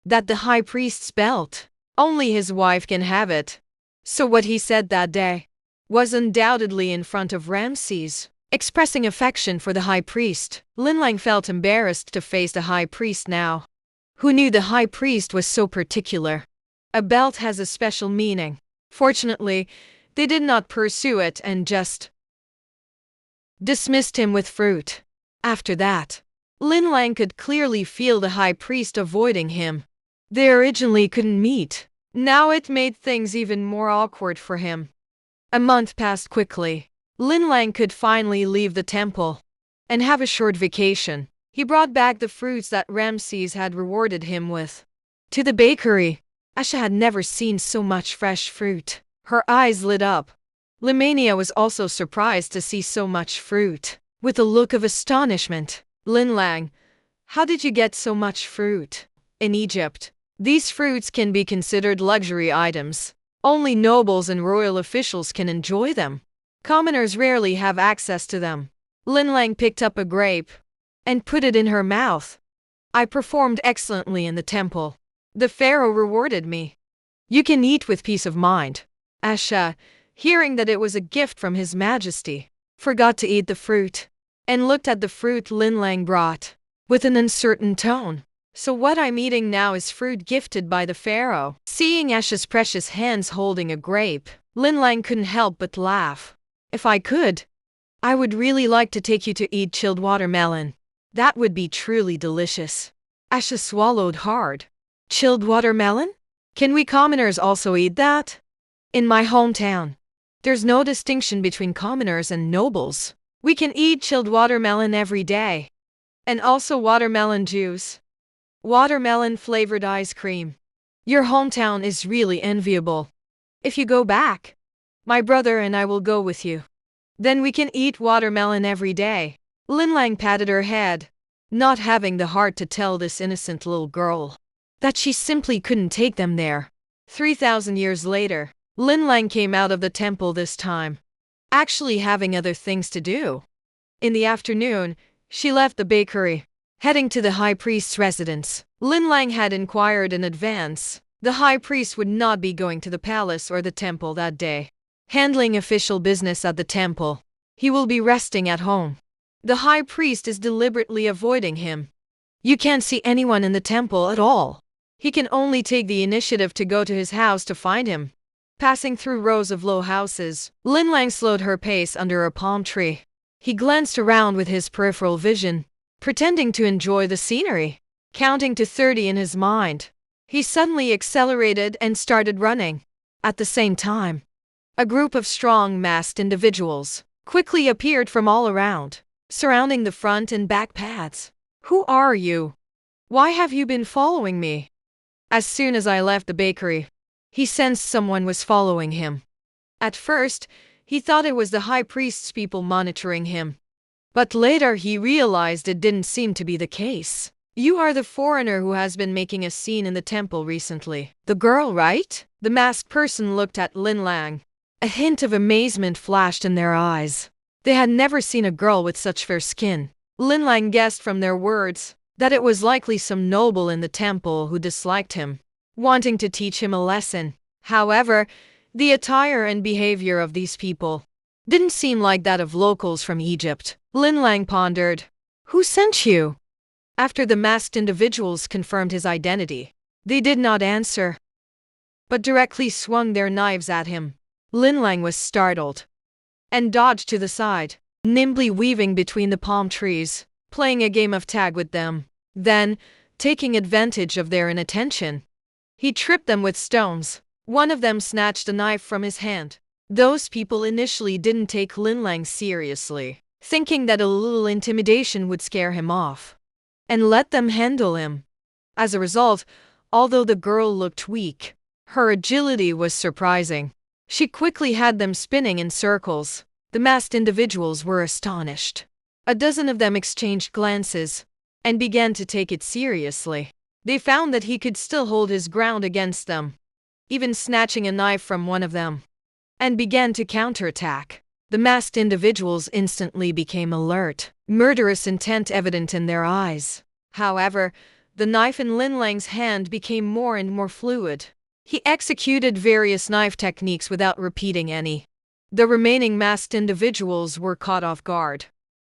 that the high priest's belt, only his wife can have it. So what he said that day was undoubtedly in front of Ramses, expressing affection for the high priest. Linlang felt embarrassed to face the high priest now. Who knew the high priest was so particular? A belt has a special meaning. Fortunately, they did not pursue it and just dismissed him with fruit. After that, Linlang could clearly feel the high priest avoiding him. They originally couldn't meet. Now it made things even more awkward for him. A month passed quickly. Linlang could finally leave the temple and have a short vacation. He brought back the fruits that Ramses had rewarded him with to the bakery. Asha had never seen so much fresh fruit. Her eyes lit up. Limania was also surprised to see so much fruit. With a look of astonishment, Linlang, how did you get so much fruit? In Egypt, these fruits can be considered luxury items. Only nobles and royal officials can enjoy them. Commoners rarely have access to them. Linlang picked up a grape and put it in her mouth. I performed excellently in the temple. The pharaoh rewarded me. You can eat with peace of mind. Asha, hearing that it was a gift from His Majesty, forgot to eat the fruit and looked at the fruit Linlang brought with an uncertain tone. So what I'm eating now is fruit gifted by the pharaoh. Seeing Asha's precious hands holding a grape, Linlang couldn't help but laugh. If I could, I would really like to take you to eat chilled watermelon. That would be truly delicious. Asha swallowed hard. Chilled watermelon? Can we commoners also eat that? In my hometown, there's no distinction between commoners and nobles. We can eat chilled watermelon every day. And also watermelon juice. Watermelon-flavored ice cream. Your hometown is really enviable. If you go back, my brother and I will go with you. Then we can eat watermelon every day. Linlang patted her head, not having the heart to tell this innocent little girl that she simply couldn't take them there. 3,000 years later, Linlang came out of the temple this time, actually having other things to do. In the afternoon, she left the bakery, heading to the high priest's residence. Linlang had inquired in advance. The high priest would not be going to the palace or the temple that day, handling official business at the temple. He will be resting at home. The high priest is deliberately avoiding him. You can't see anyone in the temple at all. He can only take the initiative to go to his house to find him. Passing through rows of low houses, Linlang slowed her pace under a palm tree. He glanced around with his peripheral vision, pretending to enjoy the scenery. Counting to 30 in his mind, he suddenly accelerated and started running. At the same time, a group of strong, masked individuals quickly appeared from all around. surrounding the front and back paths. "Who are you? Why have you been following me?" As soon as I left the bakery, he sensed someone was following him. At first, he thought it was the high priest's people monitoring him. But later he realized it didn't seem to be the case. "You are the foreigner who has been making a scene in the temple recently. The girl, right?" The masked person looked at Lin Lang. A hint of amazement flashed in their eyes. They had never seen a girl with such fair skin. Lin Lang guessed from their words that it was likely some noble in the temple who disliked him, wanting to teach him a lesson. However, the attire and behavior of these people didn't seem like that of locals from Egypt. Lin Lang pondered. "Who sent you?" After the masked individuals confirmed his identity, they did not answer, but directly swung their knives at him. Lin Lang was startled and dodged to the side, nimbly weaving between the palm trees, playing a game of tag with them. Then, taking advantage of their inattention, he tripped them with stones. One of them snatched a knife from his hand. Those people initially didn't take Lin Lang seriously, thinking that a little intimidation would scare him off and let them handle him. As a result, although the girl looked weak, her agility was surprising. She quickly had them spinning in circles. The masked individuals were astonished. A dozen of them exchanged glances and began to take it seriously. They found that he could still hold his ground against them, even snatching a knife from one of them, and began to counterattack. The masked individuals instantly became alert, murderous intent evident in their eyes. However, the knife in Lin Lang's hand became more and more fluid. He executed various knife techniques without repeating any. The remaining masked individuals were caught off guard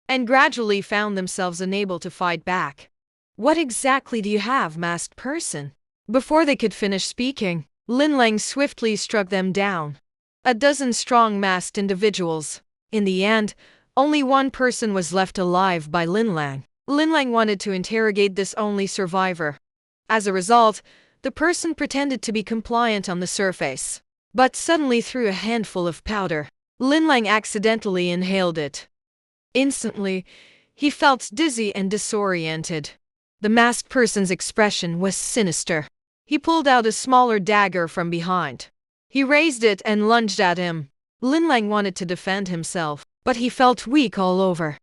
and gradually found themselves unable to fight back. "What exactly do you have, masked person?" Before they could finish speaking, Lin Lang swiftly struck them down. A dozen strong masked individuals. In the end, only one person was left alive by Lin Lang. Lin Lang wanted to interrogate this only survivor. As a result, the person pretended to be compliant on the surface, but suddenly threw a handful of powder. Lin Lang accidentally inhaled it. Instantly, he felt dizzy and disoriented. The masked person's expression was sinister. He pulled out a smaller dagger from behind. He raised it and lunged at him. Lin Lang wanted to defend himself, but he felt weak all over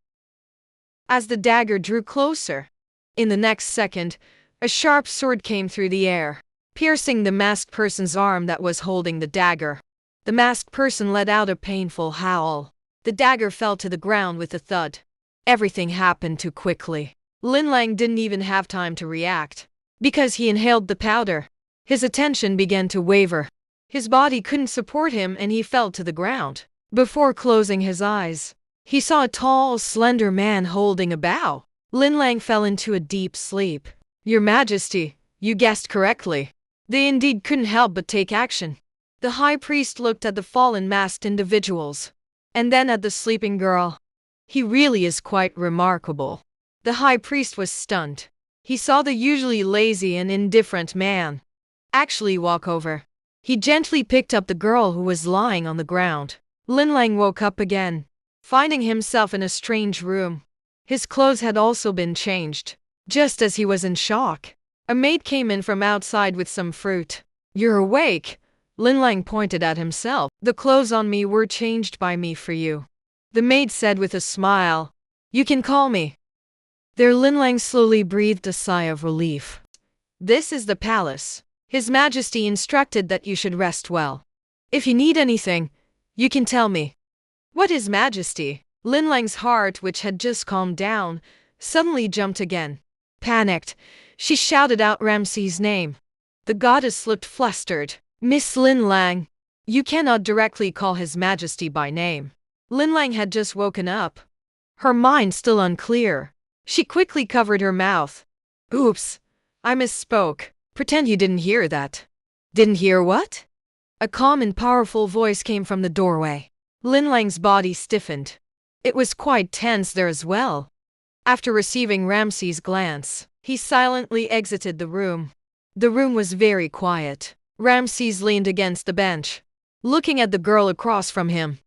as the dagger drew closer. In the next second, a sharp sword came through the air, piercing the masked person's arm that was holding the dagger. The masked person let out a painful howl. The dagger fell to the ground with a thud. Everything happened too quickly. Lin Lang didn't even have time to react. Because he inhaled the powder, his attention began to waver. His body couldn't support him and he fell to the ground. Before closing his eyes, he saw a tall, slender man holding a bow. Lin Lang fell into a deep sleep. "Your Majesty, you guessed correctly." They indeed couldn't help but take action. The high priest looked at the fallen masked individuals, and then at the sleeping girl. "He really is quite remarkable." The high priest was stunned. He saw the usually lazy and indifferent man actually walk over. He gently picked up the girl who was lying on the ground. Lin Lang woke up again, finding himself in a strange room. His clothes had also been changed. Just as he was in shock, a maid came in from outside with some fruit. "You're awake," Lin Lang pointed at himself. "The clothes on me were changed by me for you," the maid said with a smile. "You can call me." There Lin Lang slowly breathed a sigh of relief. "This is the palace. His Majesty instructed that you should rest well. If you need anything, you can tell me." "What His Majesty?" Lin Lang's heart, which had just calmed down, suddenly jumped again. Panicked, she shouted out Ramses' name. The goddess looked flustered. "Miss Lin Lang, you cannot directly call His Majesty by name." Lin Lang had just woken up, her mind still unclear. She quickly covered her mouth. "Oops, I misspoke. Pretend you didn't hear that." "Didn't hear what?" A calm and powerful voice came from the doorway. Lin Lang's body stiffened. It was quite tense there as well. After receiving Ramses' glance, he silently exited the room. The room was very quiet. Ramses leaned against the bench, looking at the girl across from him.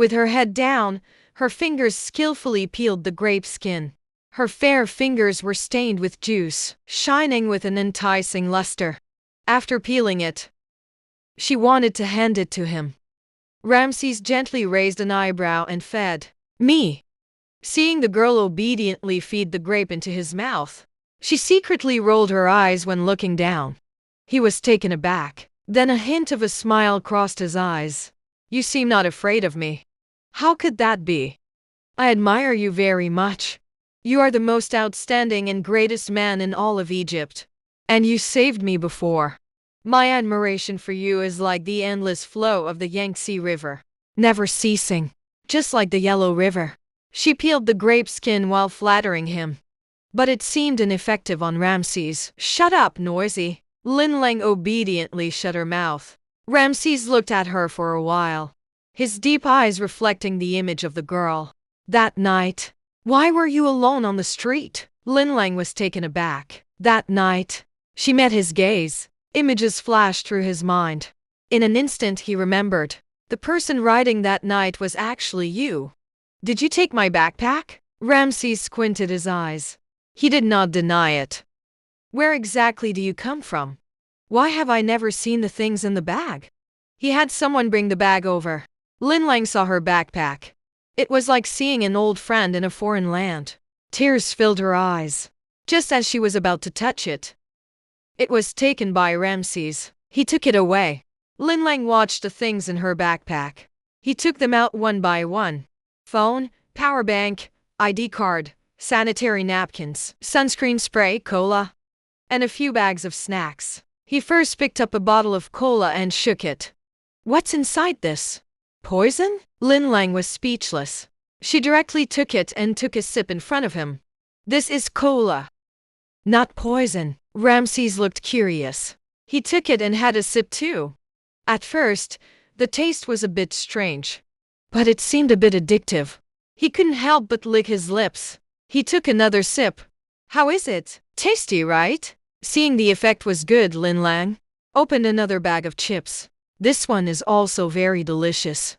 With her head down, her fingers skillfully peeled the grape skin. Her fair fingers were stained with juice, shining with an enticing luster. After peeling it, she wanted to hand it to him. Ramses gently raised an eyebrow and fed me. Seeing the girl obediently feed the grape into his mouth, she secretly rolled her eyes when looking down. He was taken aback. Then a hint of a smile crossed his eyes. You seem not afraid of me. How could that be? I admire you very much. You are the most outstanding and greatest man in all of Egypt. And you saved me before. My admiration for you is like the endless flow of the Yangtze River, never ceasing, just like the Yellow River. She peeled the grape skin while flattering him. But it seemed ineffective on Ramses. Shut up, noisy. Lin Lang obediently shut her mouth. Ramses looked at her for a while, his deep eyes reflecting the image of the girl. That night. Why were you alone on the street? Lin Lang was taken aback. That night. She met his gaze. Images flashed through his mind. In an instant he remembered. The person riding that night was actually you. Did you take my backpack? Ramses squinted his eyes. He did not deny it. Where exactly do you come from? Why have I never seen the things in the bag? He had someone bring the bag over. Lin Lang saw her backpack. It was like seeing an old friend in a foreign land. Tears filled her eyes. Just as she was about to touch it, it was taken by Ramses. He took it away. Lin Lang watched the things in her backpack. He took them out one by one. Phone, power bank, ID card, sanitary napkins, sunscreen spray, cola, and a few bags of snacks. He first picked up a bottle of cola and shook it. What's inside this? Poison? Lin Lang was speechless. She directly took it and took a sip in front of him. This is cola. Not poison. Ramses looked curious. He took it and had a sip too. At first, the taste was a bit strange, but it seemed a bit addictive. He couldn't help but lick his lips. He took another sip. How is it? Tasty, right? Seeing the effect was good, Lin Lang opened another bag of chips. This one is also very delicious.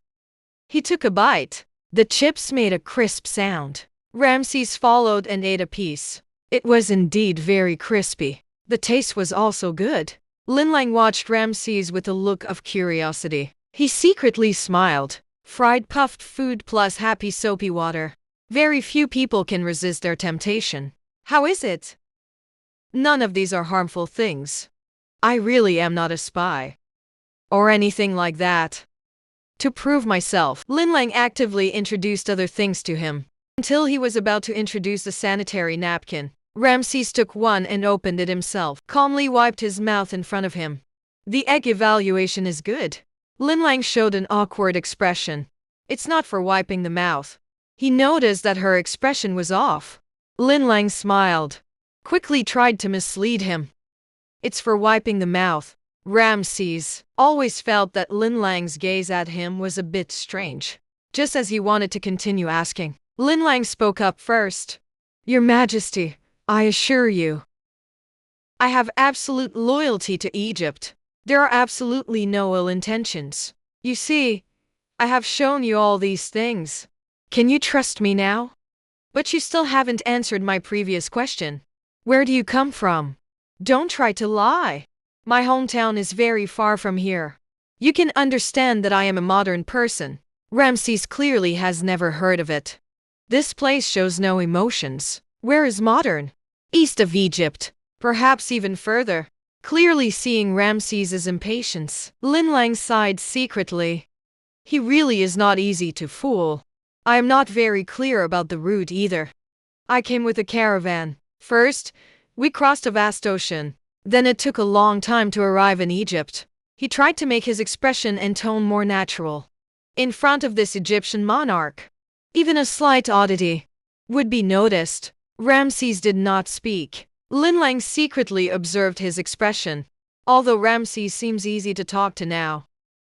He took a bite. The chips made a crisp sound. Ramses followed and ate a piece. It was indeed very crispy. The taste was also good. Lin Lang watched Ramses with a look of curiosity. He secretly smiled. Fried puffed food plus happy soapy water. Very few people can resist their temptation. How is it? None of these are harmful things. I really am not a spy. Or anything like that. To prove myself, Lin Lang actively introduced other things to him. Until he was about to introduce the sanitary napkin, Ramses took one and opened it himself, calmly wiped his mouth in front of him. The egg evaluation is good. Lin Lang showed an awkward expression. It's not for wiping the mouth. He noticed that her expression was off. Lin Lang smiled, quickly tried to mislead him. It's for wiping the mouth. Ramses always felt that Lin Lang's gaze at him was a bit strange. Just as he wanted to continue asking, Lin Lang spoke up first. Your Majesty, I assure you, I have absolute loyalty to Egypt. There are absolutely no ill intentions. You see, I have shown you all these things. Can you trust me now? But you still haven't answered my previous question. Where do you come from? Don't try to lie. My hometown is very far from here. You can understand that I am a modern person. Ramses clearly has never heard of it. This place shows no emotions. Where is modern? East of Egypt. Perhaps even further. Clearly seeing Ramses's impatience, Lin Lang sighed secretly. He really is not easy to fool. I am not very clear about the route either. I came with a caravan. First, we crossed a vast ocean. Then it took a long time to arrive in Egypt. He tried to make his expression and tone more natural. In front of this Egyptian monarch, even a slight oddity would be noticed. Ramses did not speak. Lin Lang secretly observed his expression. Although Ramses seems easy to talk to now.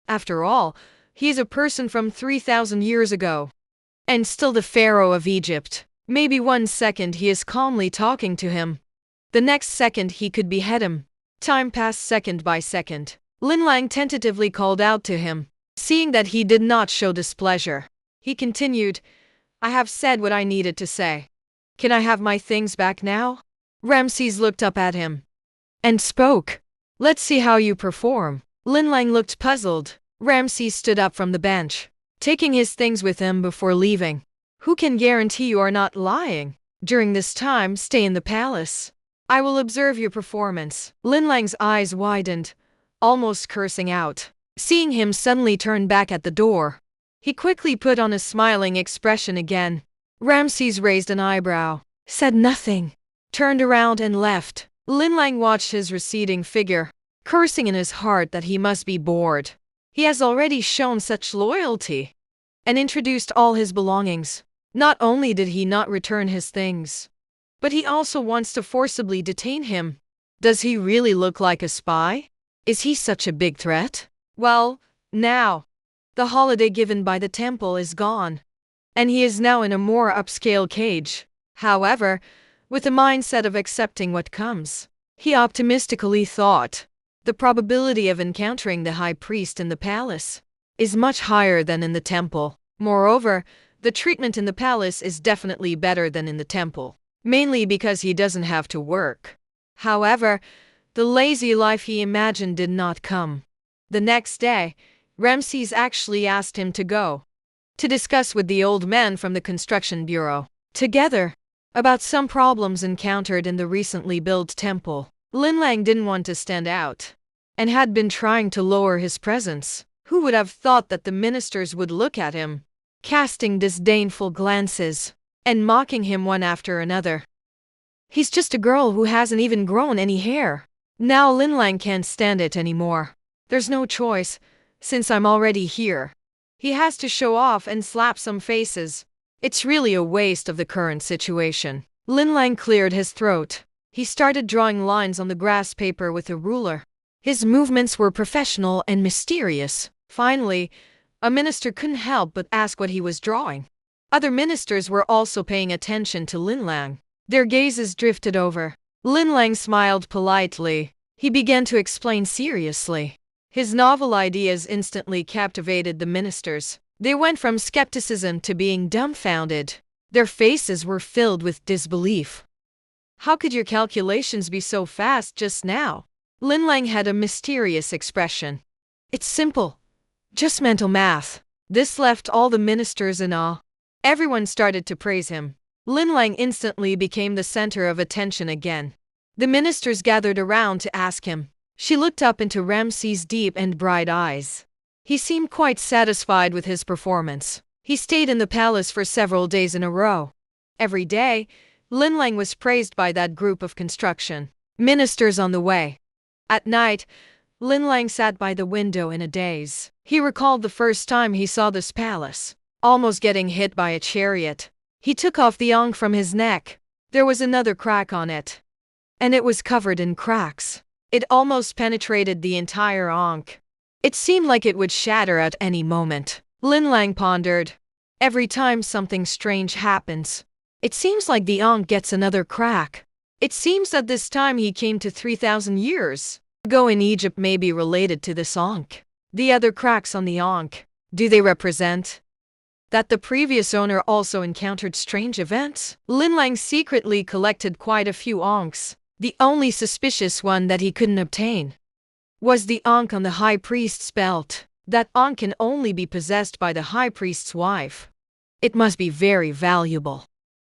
After all, he is a person from 3,000 years ago. And still the Pharaoh of Egypt. Maybe 1 second he is calmly talking to him. The next second he could behead him. Time passed second by second. Lin Lang tentatively called out to him. Seeing that he did not show displeasure, He continued, I have said what I needed to say. Can I have my things back now? Ramses looked up at him and spoke. Let's see how you perform. Linlang looked puzzled. Ramses stood up from the bench, taking his things with him before leaving. Who can guarantee you are not lying? During this time, stay in the palace. I will observe your performance. Linlang's eyes widened, almost cursing out. Seeing him suddenly turn back at the door, he quickly put on a smiling expression again. Ramses raised an eyebrow, said nothing, turned around and left. Linlang watched his receding figure, cursing in his heart that he must be bored. He has already shown such loyalty and introduced all his belongings. Not only did he not return his things, but he also wants to forcibly detain him. Does he really look like a spy? Is he such a big threat? Well, now, the holiday given by the temple is gone, and he is now in a more upscale cage. However, with the mindset of accepting what comes, he optimistically thought, the probability of encountering the high priest in the palace is much higher than in the temple. Moreover, the treatment in the palace is definitely better than in the temple, mainly because he doesn't have to work. However, the lazy life he imagined did not come. The next day, Ramses actually asked him to go to discuss with the old man from the construction bureau together about some problems encountered in the recently built temple. Linlang didn't want to stand out and had been trying to lower his presence. Who would have thought that the ministers would look at him, casting disdainful glances and mocking him one after another? He's just a girl who hasn't even grown any hair. Now Linlang can't stand it anymore. There's no choice, since I'm already here. He has to show off and slap some faces. It's really a waste of the current situation. Linlang cleared his throat. He started drawing lines on the grass paper with a ruler. His movements were professional and mysterious. Finally, a minister couldn't help but ask what he was drawing. Other ministers were also paying attention to Linlang. Their gazes drifted over. Linlang smiled politely. He began to explain seriously. His novel ideas instantly captivated the ministers. They went from skepticism to being dumbfounded. Their faces were filled with disbelief. How could your calculations be so fast just now? Linlang had a mysterious expression. It's simple. Just mental math. This left all the ministers in awe. Everyone started to praise him. Linlang instantly became the center of attention again. The ministers gathered around to ask him. She looked up into Ramses' deep and bright eyes. He seemed quite satisfied with his performance. He stayed in the palace for several days in a row. Every day, Linlang was praised by that group of construction ministers on the way. At night, Linlang sat by the window in a daze. He recalled the first time he saw this palace, almost getting hit by a chariot. He took off the ankh from his neck. There was another crack on it, and it was covered in cracks. It almost penetrated the entire ankh. It seemed like it would shatter at any moment. Linlang pondered. Every time something strange happens, it seems like the ankh gets another crack. It seems that this time he came to 3,000 years ago in Egypt may be related to this ankh. The other cracks on the ankh, do they represent that the previous owner also encountered strange events? Linlang secretly collected quite a few ankhs. The only suspicious one that he couldn't obtain was the ankh on the high priest's belt. That ankh can only be possessed by the high priest's wife. It must be very valuable.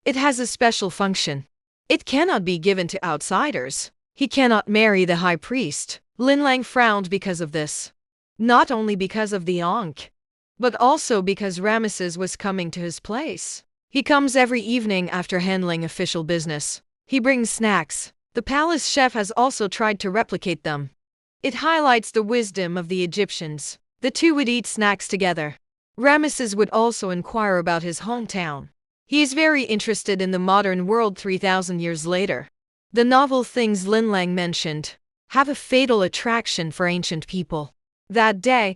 It has a special function. It cannot be given to outsiders. He cannot marry the high priest. Linlang frowned because of this. Not only because of the ankh, but also because Ramesses was coming to his place. He comes every evening after handling official business. He brings snacks. The palace chef has also tried to replicate them. It highlights the wisdom of the Egyptians. The two would eat snacks together. Ramesses would also inquire about his hometown. He is very interested in the modern world 3,000 years later. The novel things Linlang mentioned have a fatal attraction for ancient people. That day,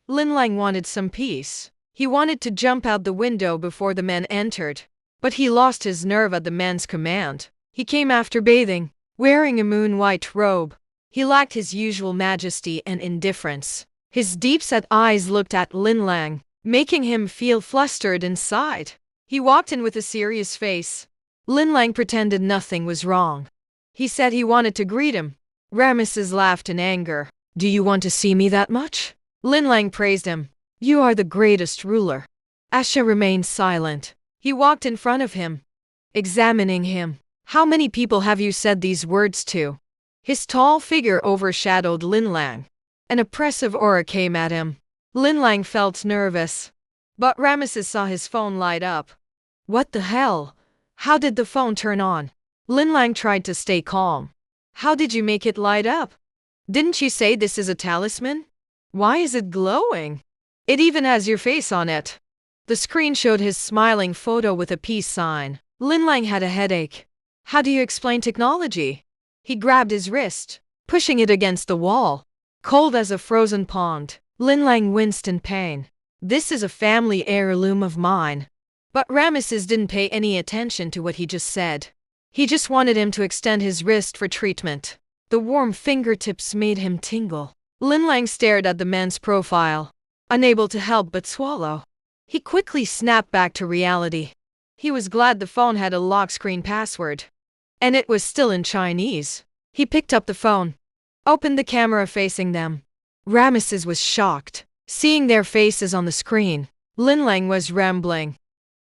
Linlang wanted some peace. He wanted to jump out the window before the men entered, but he lost his nerve at the man's command. He came after bathing, wearing a moon-white robe. He lacked his usual majesty and indifference. His deep-set eyes looked at Linlang, making him feel flustered inside. He walked in with a serious face. Lin Lang pretended nothing was wrong. He said he wanted to greet him. Ramesses laughed in anger. Do you want to see me that much? Lin Lang praised him. You are the greatest ruler. Asha remained silent. He walked in front of him, examining him. How many people have you said these words to? His tall figure overshadowed Lin Lang. An oppressive aura came at him. Lin Lang felt nervous. But Ramesses saw his phone light up. What the hell? How did the phone turn on? Lin Lang tried to stay calm. How did you make it light up? Didn't you say this is a talisman? Why is it glowing? It even has your face on it. The screen showed his smiling photo with a peace sign. Lin Lang had a headache. How do you explain technology? He grabbed his wrist, pushing it against the wall. Cold as a frozen pond, Lin Lang winced in pain. This is a family heirloom of mine. But Ramesses didn't pay any attention to what he just said. He just wanted him to extend his wrist for treatment. The warm fingertips made him tingle. Lin Lang stared at the man's profile, unable to help but swallow. He quickly snapped back to reality. He was glad the phone had a lock screen password. And it was still in Chinese. He picked up the phone, opened the camera facing them. Ramesses was shocked, seeing their faces on the screen. Lin Lang was rambling,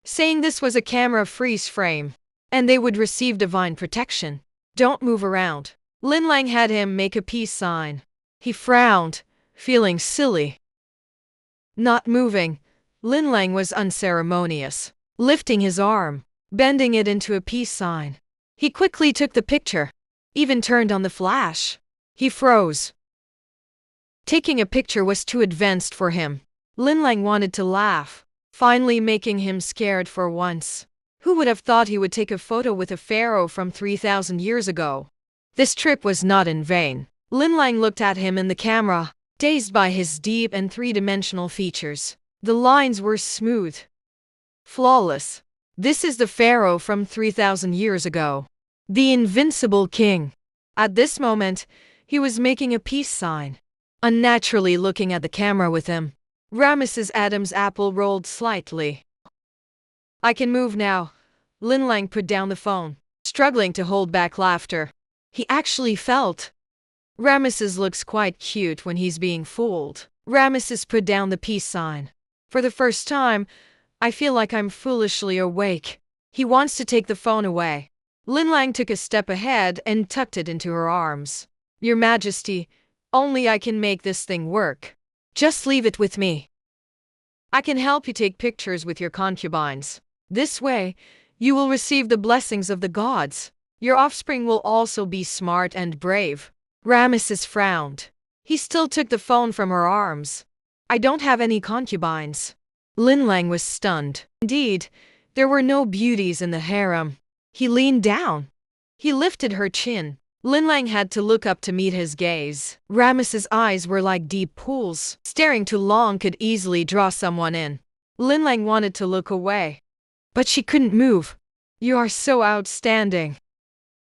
saying this was a camera freeze frame, and they would receive divine protection. Don't move around. Lin Lang had him make a peace sign. He frowned, feeling silly. Not moving, Lin Lang was unceremonious, lifting his arm, bending it into a peace sign. He quickly took the picture, even turned on the flash. He froze. Taking a picture was too advanced for him. Lin Lang wanted to laugh, finally making him scared for once. Who would have thought he would take a photo with a pharaoh from 3,000 years ago? This trip was not in vain. Lin Lang looked at him in the camera, dazed by his deep and three-dimensional features. The lines were smooth, flawless. This is the pharaoh from 3,000 years ago. The invincible king. At this moment, he was making a peace sign, unnaturally looking at the camera with him. Ramesses Adam's apple rolled slightly. I can move now. Lin Lang put down the phone, struggling to hold back laughter. He actually felt. Ramesses looks quite cute when he's being fooled. Ramesses put down the peace sign. For the first time, I feel like I'm foolishly awake. He wants to take the phone away. Lin Lang took a step ahead and tucked it into her arms. Your Majesty, only I can make this thing work. Just leave it with me. I can help you take pictures with your concubines. This way, you will receive the blessings of the gods. Your offspring will also be smart and brave. Ramesses frowned. He still took the phone from her arms. I don't have any concubines. Lin Lang was stunned. Indeed, there were no beauties in the harem. He leaned down. He lifted her chin. Lin Lang had to look up to meet his gaze. Ramesses' eyes were like deep pools. Staring too long could easily draw someone in. Lin Lang wanted to look away, but she couldn't move. You are so outstanding.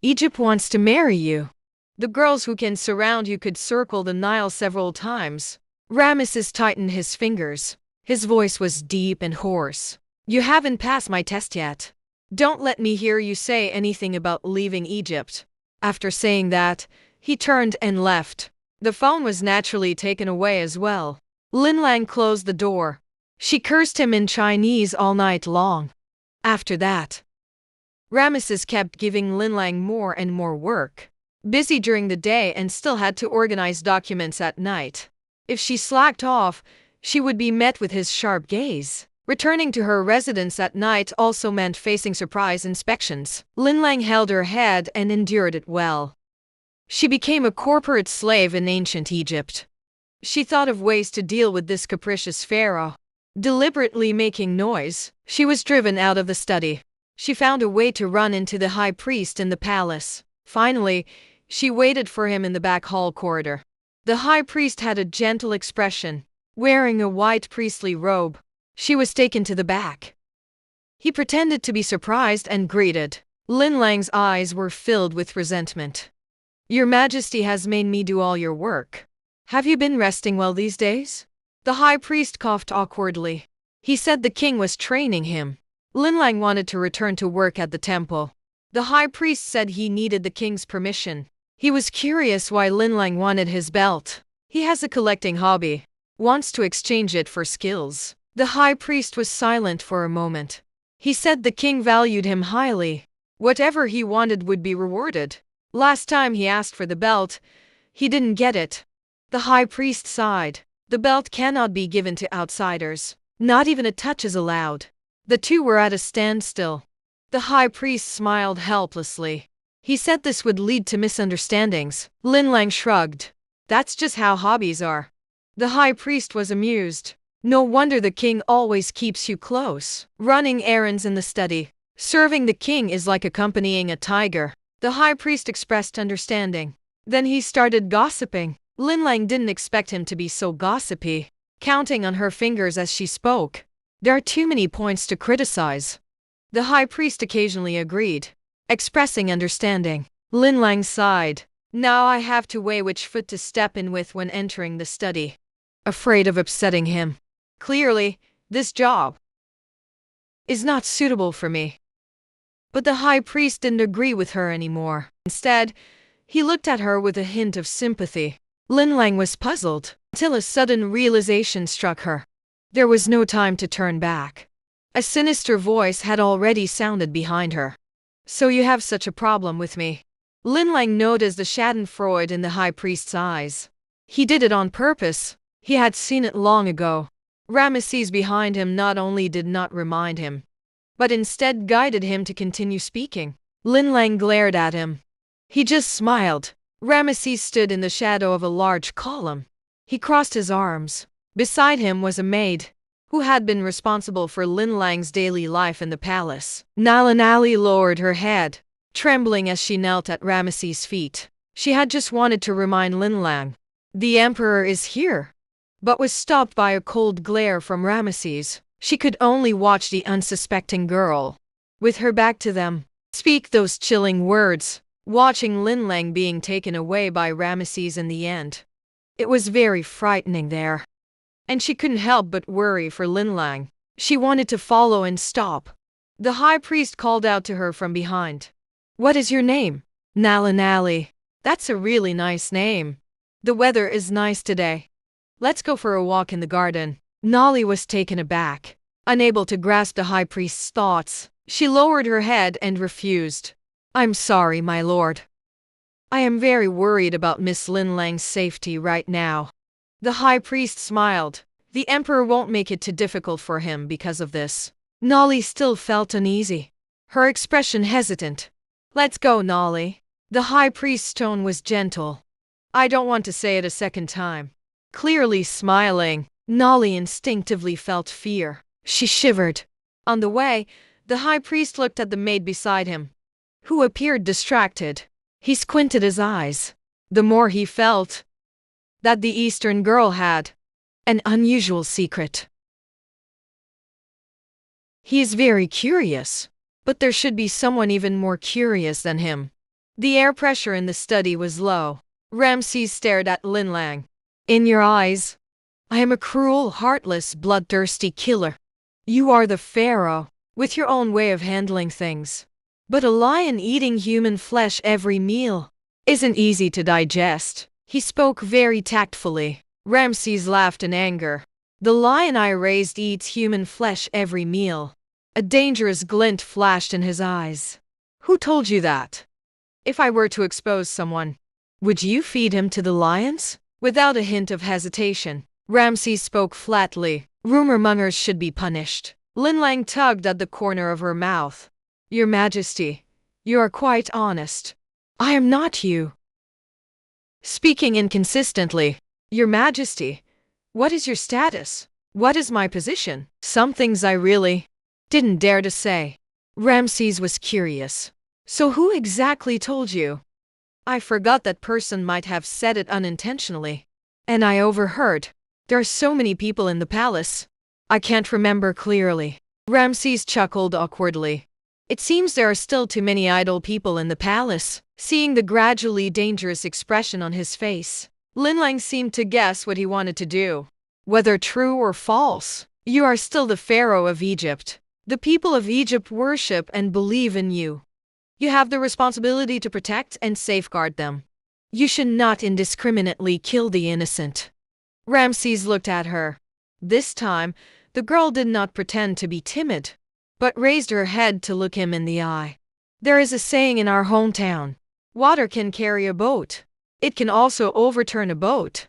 Egypt wants to marry you. The girls who can surround you could circle the Nile several times. Ramesses tightened his fingers. His voice was deep and hoarse. You haven't passed my test yet. Don't let me hear you say anything about leaving Egypt. After saying that, he turned and left. The phone was naturally taken away as well. Lin Lang closed the door. She cursed him in Chinese all night long. After that, Ramesses kept giving Lin Lang more and more work. Busy during the day and still had to organize documents at night. If she slacked off, she would be met with his sharp gaze. Returning to her residence at night also meant facing surprise inspections. Lin Lang held her head and endured it well. She became a corporate slave in ancient Egypt. She thought of ways to deal with this capricious pharaoh. Deliberately making noise, she was driven out of the study. She found a way to run into the high priest in the palace. Finally, she waited for him in the back hall corridor. The high priest had a gentle expression, wearing a white priestly robe. She was taken to the back. He pretended to be surprised and greeted. Lin Lang's eyes were filled with resentment. Your Majesty has made me do all your work. Have you been resting well these days? The high priest coughed awkwardly. He said the king was training him. Linlang wanted to return to work at the temple. The high priest said he needed the king's permission. He was curious why Linlang wanted his belt. He has a collecting hobby, wants to exchange it for skills. The high priest was silent for a moment. He said the king valued him highly. Whatever he wanted would be rewarded. Last time he asked for the belt, he didn't get it. The high priest sighed. The belt cannot be given to outsiders. Not even a touch is allowed. The two were at a standstill. The high priest smiled helplessly. He said this would lead to misunderstandings. Linlang shrugged. That's just how hobbies are. The high priest was amused. No wonder the king always keeps you close. Running errands in the study. Serving the king is like accompanying a tiger. The high priest expressed understanding. Then he started gossiping. Linlang didn't expect him to be so gossipy, counting on her fingers as she spoke. There are too many points to criticize. The high priest occasionally agreed, expressing understanding. Linlang sighed. Now I have to weigh which foot to step in with when entering the study. Afraid of upsetting him. Clearly, this job is not suitable for me. But the high priest didn't agree with her anymore. Instead, he looked at her with a hint of sympathy. Linlang was puzzled, until a sudden realization struck her. There was no time to turn back. A sinister voice had already sounded behind her. So you have such a problem with me. Linlang noticed the schadenfreude in the high priest's eyes. He did it on purpose. He had seen it long ago. Ramesses behind him not only did not remind him, but instead guided him to continue speaking. Linlang glared at him. He just smiled. Ramesses stood in the shadow of a large column. He crossed his arms. Beside him was a maid, who had been responsible for Linlang's daily life in the palace. Nalanali lowered her head, trembling as she knelt at Ramesses' feet. She had just wanted to remind Linlang, the emperor is here, but was stopped by a cold glare from Ramesses. She could only watch the unsuspecting girl, with her back to them, speak those chilling words, watching Linlang being taken away by Ramesses in the end. It was very frightening there, and she couldn't help but worry for Linlang. She wanted to follow and stop. The high priest called out to her from behind. What is your name? Nalanali. That's a really nice name. The weather is nice today. Let's go for a walk in the garden. Nali was taken aback. Unable to grasp the high priest's thoughts, she lowered her head and refused. I'm sorry, my lord. I am very worried about Miss Linlang's safety right now. The high priest smiled. The emperor won't make it too difficult for him because of this. Nali still felt uneasy, her expression hesitant. Let's go, Nali. The high priest's tone was gentle. I don't want to say it a second time. Clearly smiling, Nali instinctively felt fear. She shivered. On the way, the high priest looked at the maid beside him, who appeared distracted. He squinted his eyes. The more he felt that the Eastern girl had an unusual secret. He is very curious, but there should be someone even more curious than him. The air pressure in the study was low. Ramesses stared at Linlang. In your eyes, I am a cruel, heartless, bloodthirsty killer. You are the Pharaoh, with your own way of handling things. But a lion eating human flesh every meal isn't easy to digest. He spoke very tactfully. Ramesses laughed in anger. The lion I raised eats human flesh every meal. A dangerous glint flashed in his eyes. Who told you that? If I were to expose someone, would you feed him to the lions? Without a hint of hesitation, Ramesses spoke flatly. Rumor-mongers should be punished. Linlang tugged at the corner of her mouth. Your Majesty, you are quite honest. I am not you. Speaking inconsistently. Your Majesty, what is your status? What is my position? Some things I really didn't dare to say. Ramesses was curious. So who exactly told you? I forgot that person might have said it unintentionally. And I overheard. There are so many people in the palace. I can't remember clearly. Ramesses chuckled awkwardly. It seems there are still too many idle people in the palace. Seeing the gradually dangerous expression on his face, Linlang seemed to guess what he wanted to do. Whether true or false, You are still the Pharaoh of Egypt. The people of Egypt worship and believe in you. You have the responsibility to protect and safeguard them. You should not indiscriminately kill the innocent. Ramses looked at her. This time, the girl did not pretend to be timid, but raised her head to look him in the eye. There is a saying in our hometown: water can carry a boat. It can also overturn a boat.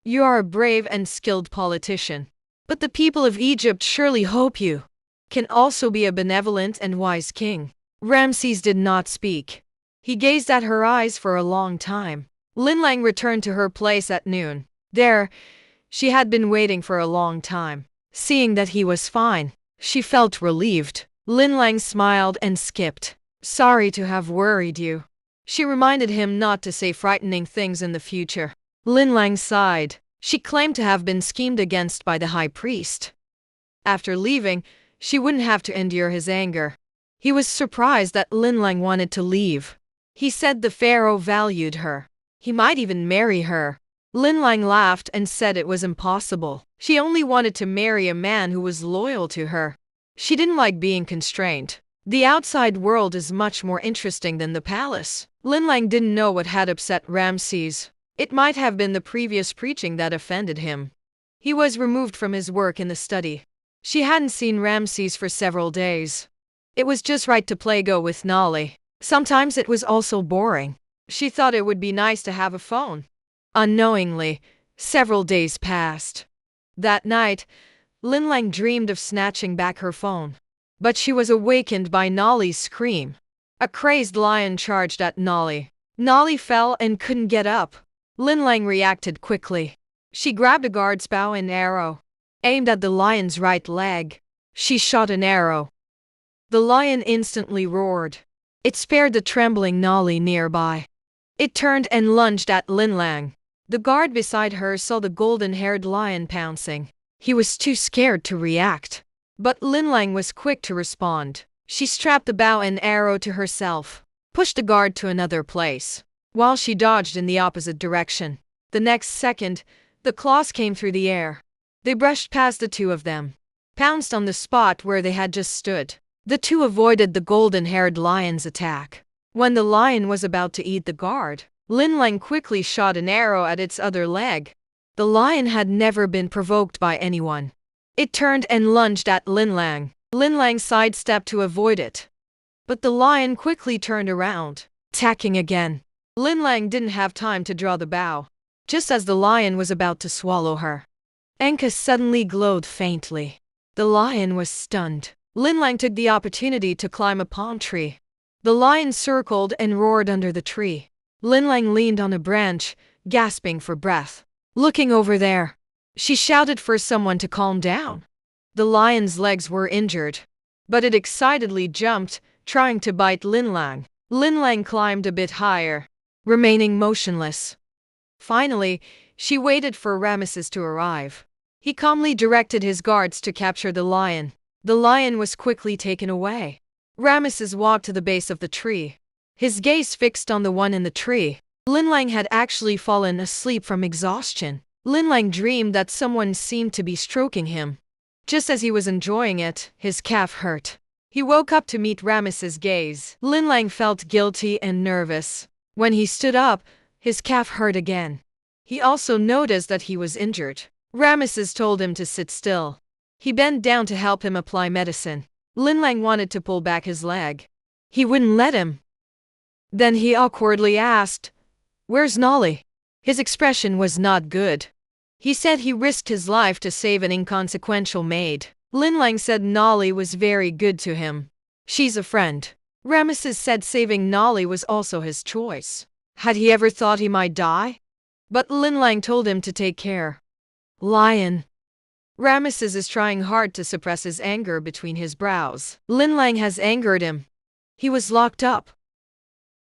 You are a brave and skilled politician, but the people of Egypt surely hope you can also be a benevolent and wise king. Ramses did not speak. He gazed at her eyes for a long time. Linlang returned to her place at noon. There, she had been waiting for a long time. Seeing that he was fine, she felt relieved. Linlang smiled and skipped. Sorry to have worried you. She reminded him not to say frightening things in the future. Linlang sighed. She claimed to have been schemed against by the high priest. After leaving, she wouldn't have to endure his anger. He was surprised that Linlang wanted to leave. He said the pharaoh valued her. He might even marry her. Linlang laughed and said it was impossible. She only wanted to marry a man who was loyal to her. She didn't like being constrained. The outside world is much more interesting than the palace. Linlang didn't know what had upset Ramses. It might have been the previous preaching that offended him. He was removed from his work in the study. She hadn't seen Ramses for several days. It was just right to play go with Nolly. Sometimes it was also boring. She thought it would be nice to have a phone. Unknowingly, several days passed. That night, Linlang dreamed of snatching back her phone. But she was awakened by Nolly's scream. A crazed lion charged at Nolly. Nolly fell and couldn't get up. Linlang reacted quickly. She grabbed a guard's bow and arrow, aimed at the lion's right leg. She shot an arrow. The lion instantly roared. It spared the trembling Nolly nearby. It turned and lunged at Linlang. The guard beside her saw the golden-haired lion pouncing. He was too scared to react. But Linlang was quick to respond. She strapped the bow and arrow to herself, pushed the guard to another place, while she dodged in the opposite direction. The next second, the claws came through the air. They brushed past the two of them, pounced on the spot where they had just stood. The two avoided the golden-haired lion's attack. When the lion was about to eat the guard, Linlang quickly shot an arrow at its other leg. The lion had never been provoked by anyone. It turned and lunged at Linlang. Linlang sidestepped to avoid it. But the lion quickly turned around, attacking again. Linlang didn't have time to draw the bow. Just as the lion was about to swallow her, Enka suddenly glowed faintly. The lion was stunned. Linlang took the opportunity to climb a palm tree. The lion circled and roared under the tree. Linlang leaned on a branch, gasping for breath. Looking over there, she shouted for someone to calm down. The lion's legs were injured, but it excitedly jumped, trying to bite Linlang. Linlang climbed a bit higher, remaining motionless. Finally, she waited for Ramesses to arrive. He calmly directed his guards to capture the lion. The lion was quickly taken away. Ramesses walked to the base of the tree, his gaze fixed on the one in the tree. Linlang had actually fallen asleep from exhaustion. Linlang dreamed that someone seemed to be stroking him. Just as he was enjoying it, his calf hurt. He woke up to meet Ramesses' gaze. Linlang felt guilty and nervous. When he stood up, his calf hurt again. He also noticed that he was injured. Ramesses told him to sit still. He bent down to help him apply medicine. Linlang wanted to pull back his leg. He wouldn't let him. Then he awkwardly asked, "Where's Nolly?" His expression was not good. He said he risked his life to save an inconsequential maid. Linlang said Nolly was very good to him. She's a friend. Ramesses said saving Nolly was also his choice. Had he ever thought he might die? But Linlang told him to take care. Lion. Ramesses is trying hard to suppress his anger between his brows. Linlang has angered him. He was locked up.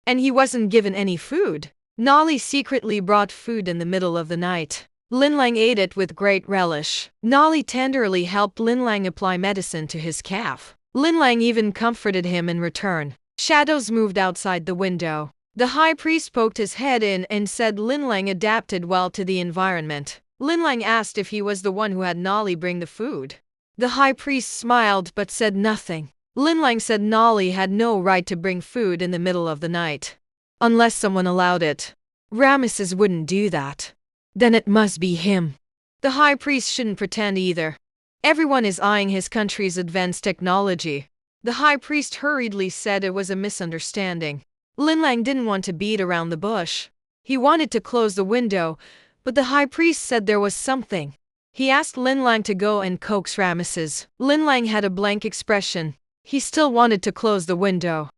And he wasn't given any food. Nolly secretly brought food in the middle of the night. Linlang ate it with great relish. Nolly tenderly helped Linlang apply medicine to his calf. Linlang even comforted him in return. Shadows moved outside the window. The high priest poked his head in and said Linlang adapted well to the environment. Linlang asked if he was the one who had Nolly bring the food. The high priest smiled but said nothing. Lin Lang said Nolly had no right to bring food in the middle of the night. Unless someone allowed it. Ramesses wouldn't do that. Then it must be him. The high priest shouldn't pretend either. Everyone is eyeing his country's advanced technology. The high priest hurriedly said it was a misunderstanding. Lin Lang didn't want to beat around the bush. He wanted to close the window, but the high priest said there was something. He asked Lin Lang to go and coax Ramesses. Lin Lang had a blank expression. He still wanted to close the window.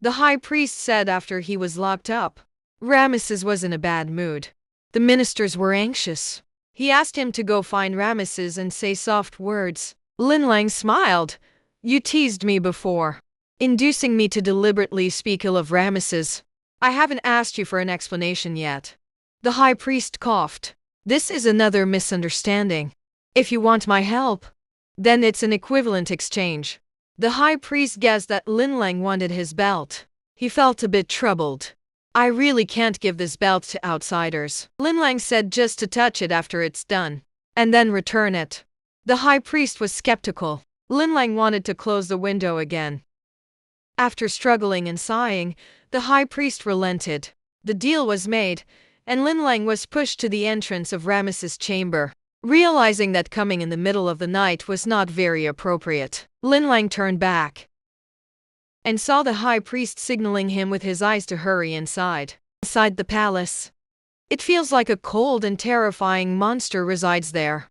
The high priest said after he was locked up. Ramesses was in a bad mood. The ministers were anxious. He asked him to go find Ramesses and say soft words. Lin Lang smiled. You teased me before, inducing me to deliberately speak ill of Ramesses. I haven't asked you for an explanation yet. The high priest coughed. This is another misunderstanding. If you want my help, then it's an equivalent exchange. The high priest guessed that Lin Lang wanted his belt. He felt a bit troubled. I really can't give this belt to outsiders. Lin Lang said just to touch it after it's done, and then return it. The high priest was skeptical. Lin Lang wanted to close the window again. After struggling and sighing, the high priest relented. The deal was made, and Lin Lang was pushed to the entrance of Ramesses' chamber. Realizing that coming in the middle of the night was not very appropriate, Lin Lang turned back and saw the high priest signaling him with his eyes to hurry inside. Inside the palace, it feels like a cold and terrifying monster resides there.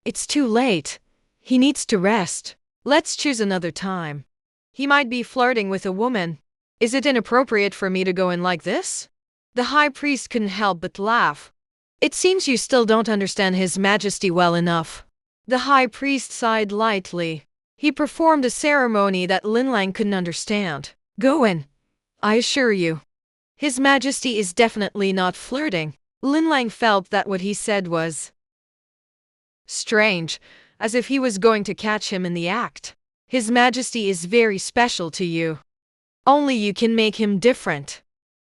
It's too late. He needs to rest. Let's choose another time. He might be flirting with a woman. Is it inappropriate for me to go in like this? The high priest couldn't help but laugh. It seems you still don't understand His Majesty well enough. The high priest sighed lightly. He performed a ceremony that Lin Lang couldn't understand. Go in. I assure you. His Majesty is definitely not flirting. Lin Lang felt that what he said was strange, as if he was going to catch him in the act. His Majesty is very special to you. Only you can make him different.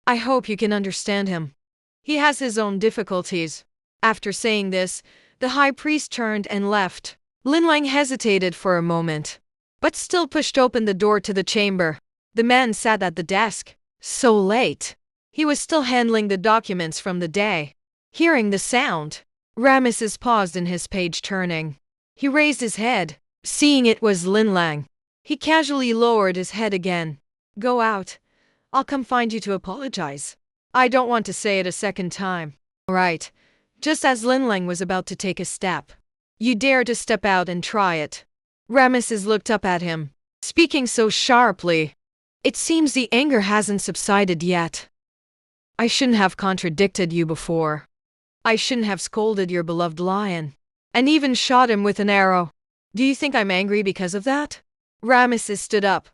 I hope you can understand him. He has his own difficulties. After saying this, the high priest turned and left. Lin Lang hesitated for a moment, but still pushed open the door to the chamber. The man sat at the desk. So late. He was still handling the documents from the day. Hearing the sound, Ramesses paused in his page turning. He raised his head. Seeing it was Lin Lang, he casually lowered his head again. Go out. I'll come find you to apologize. I don't want to say it a second time. Right. Just as Lin Lang was about to take a step. You dare to step out and try it. Ramesses looked up at him, speaking so sharply. It seems the anger hasn't subsided yet. I shouldn't have contradicted you before. I shouldn't have scolded your beloved lion, and even shot him with an arrow. Do you think I'm angry because of that? Ramesses stood up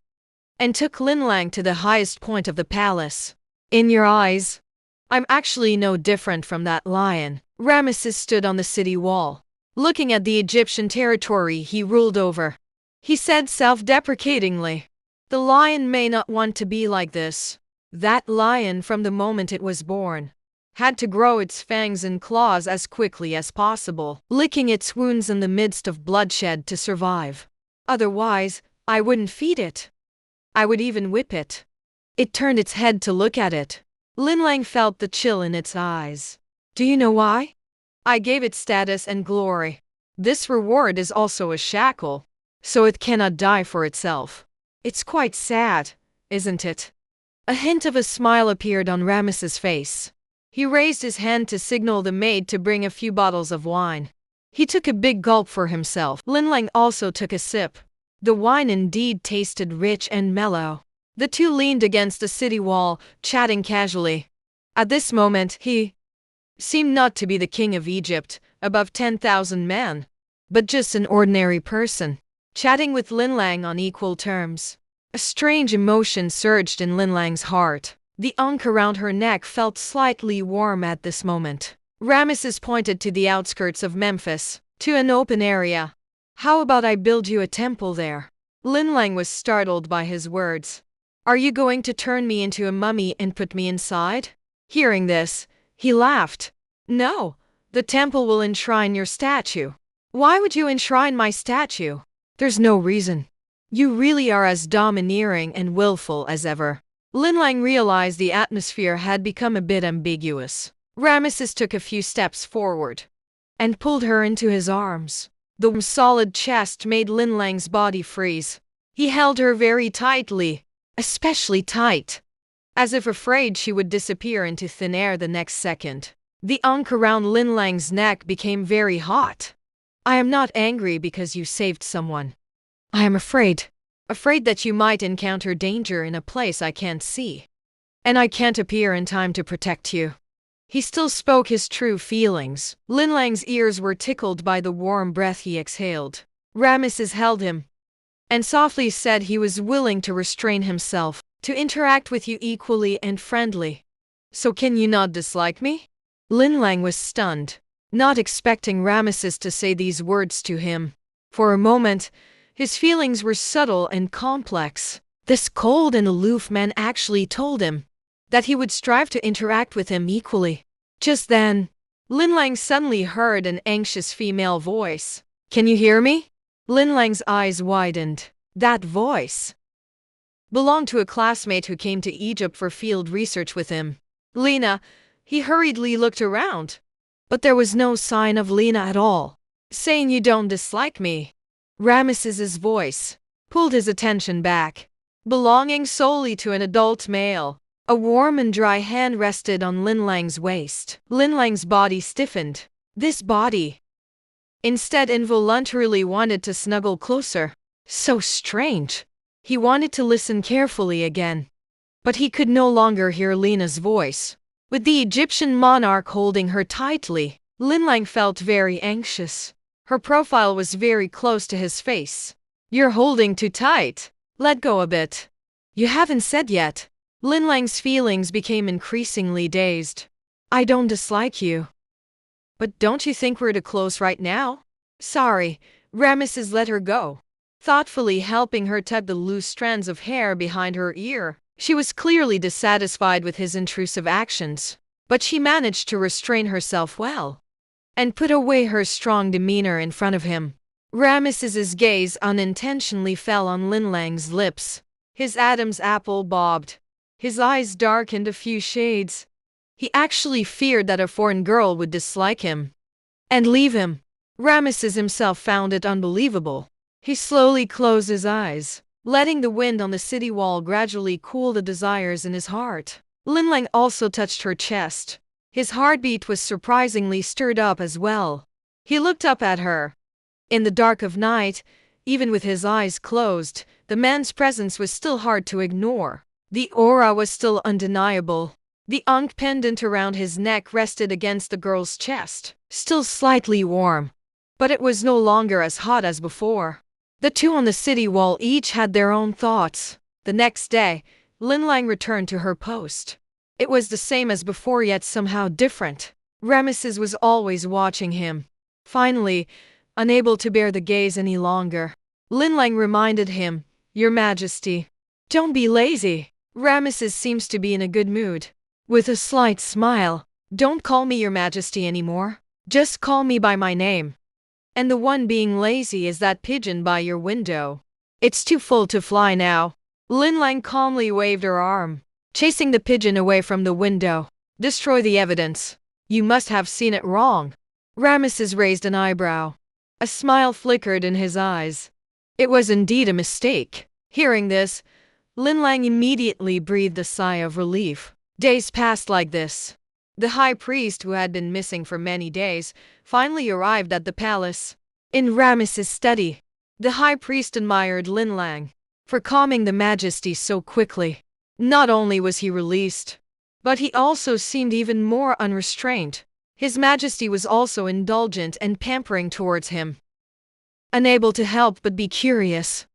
and took Lin Lang to the highest point of the palace. In your eyes, I'm actually no different from that lion. Ramesses stood on the city wall, looking at the Egyptian territory he ruled over. He said self-deprecatingly, the lion may not want to be like this. That lion, from the moment it was born, had to grow its fangs and claws as quickly as possible, licking its wounds in the midst of bloodshed to survive. Otherwise, I wouldn't feed it. I would even whip it. It turned its head to look at it. Lin Lang felt the chill in its eyes. Do you know why? I gave it status and glory. This reward is also a shackle, so it cannot die for itself. It's quite sad, isn't it? A hint of a smile appeared on Ramesses' face. He raised his hand to signal the maid to bring a few bottles of wine. He took a big gulp for himself. Lin Lang also took a sip. The wine indeed tasted rich and mellow. The two leaned against the city wall, chatting casually. At this moment, he seemed not to be the king of Egypt, above 10,000 men, but just an ordinary person, chatting with Lin Lang on equal terms. A strange emotion surged in Lin Lang's heart. The ankh around her neck felt slightly warm at this moment. Ramesses pointed to the outskirts of Memphis, to an open area. How about I build you a temple there? Lin Lang was startled by his words. Are you going to turn me into a mummy and put me inside? Hearing this, he laughed. No, the temple will enshrine your statue. Why would you enshrine my statue? There's no reason. You really are as domineering and willful as ever. Linlang realized the atmosphere had become a bit ambiguous. Ramesses took a few steps forward and pulled her into his arms. The solid chest made Linlang's body freeze. He held her very tightly, especially tight, as if afraid she would disappear into thin air the next second. The unk around Linlang's neck became very hot. I am not angry because you saved someone. I am afraid that you might encounter danger in a place I can't see. And I can't appear in time to protect you. He still spoke his true feelings. Linlang's ears were tickled by the warm breath he exhaled. Ramesses held him and softly said he was willing to restrain himself, to interact with you equally and friendly. So can you not dislike me? Linlang was stunned, not expecting Ramesses to say these words to him. For a moment, his feelings were subtle and complex. This cold and aloof man actually told him that he would strive to interact with him equally. Just then, Linlang suddenly heard an anxious female voice. Can you hear me? Linlang's eyes widened. That voice belonged to a classmate who came to Egypt for field research with him. Lena. He hurriedly looked around, but there was no sign of Lena at all. Saying you don't dislike me. Ramesses's voice pulled his attention back, belonging solely to an adult male. A warm and dry hand rested on Linlang's waist. Linlang's body stiffened. This body instead involuntarily wanted to snuggle closer. So strange. He wanted to listen carefully again, but he could no longer hear Lena's voice. With the Egyptian monarch holding her tightly, Linlang felt very anxious. Her profile was very close to his face. You're holding too tight. Let go a bit. You haven't said yet. Linlang's feelings became increasingly dazed. I don't dislike you. But don't you think we're too close right now? Sorry. Ramesses let her go, thoughtfully helping her tug the loose strands of hair behind her ear. She was clearly dissatisfied with his intrusive actions, but she managed to restrain herself well and put away her strong demeanor in front of him. Ramesses's gaze unintentionally fell on Linlang's lips. His Adam's apple bobbed. His eyes darkened a few shades. He actually feared that a foreign girl would dislike him and leave him. Ramesses himself found it unbelievable. He slowly closed his eyes, letting the wind on the city wall gradually cool the desires in his heart. Linlang also touched her chest. His heartbeat was surprisingly stirred up as well. He looked up at her. In the dark of night, even with his eyes closed, the man's presence was still hard to ignore. The aura was still undeniable. The ankh pendant around his neck rested against the girl's chest, still slightly warm, but it was no longer as hot as before. The two on the city wall each had their own thoughts. The next day, Linlang returned to her post. It was the same as before, yet somehow different. Ramesses was always watching him. Finally, unable to bear the gaze any longer, Linlang reminded him, Your Majesty, don't be lazy. Ramesses seems to be in a good mood. With a slight smile, don't call me Your Majesty anymore. Just call me by my name. And the one being lazy is that pigeon by your window. It's too full to fly now. Linlang calmly waved her arm, chasing the pigeon away from the window. Destroy the evidence. You must have seen it wrong. Ramesses raised an eyebrow. A smile flickered in his eyes. It was indeed a mistake. Hearing this, Linlang immediately breathed a sigh of relief. Days passed like this. The high priest, who had been missing for many days, finally arrived at the palace. In Ramesses' study, the high priest admired Linlang for calming the majesty so quickly. Not only was he released, but he also seemed even more unrestrained. His majesty was also indulgent and pampering towards him. Unable to help but be curious,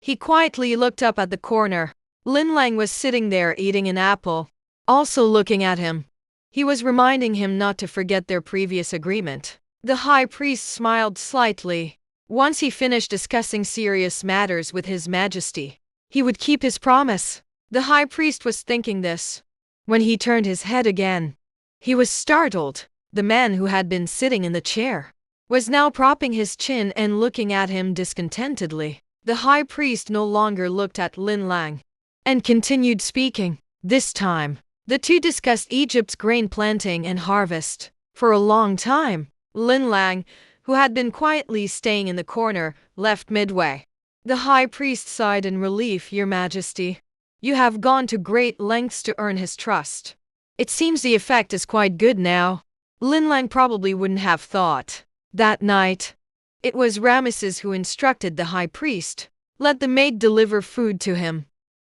he quietly looked up at the corner. Linlang was sitting there eating an apple, also looking at him. He was reminding him not to forget their previous agreement. The high priest smiled slightly. Once he finished discussing serious matters with his majesty, he would keep his promise. The high priest was thinking this when he turned his head again. He was startled. The man who had been sitting in the chair was now propping his chin and looking at him discontentedly. The high priest no longer looked at Lin Lang and continued speaking. This time, the two discussed Egypt's grain planting and harvest. For a long time, Lin Lang, who had been quietly staying in the corner, left midway. The high priest sighed in relief. Your Majesty, you have gone to great lengths to earn his trust. It seems the effect is quite good now. Lin Lang probably wouldn't have thought. That night, it was Ramesses who instructed the high priest. Let the maid deliver food to him,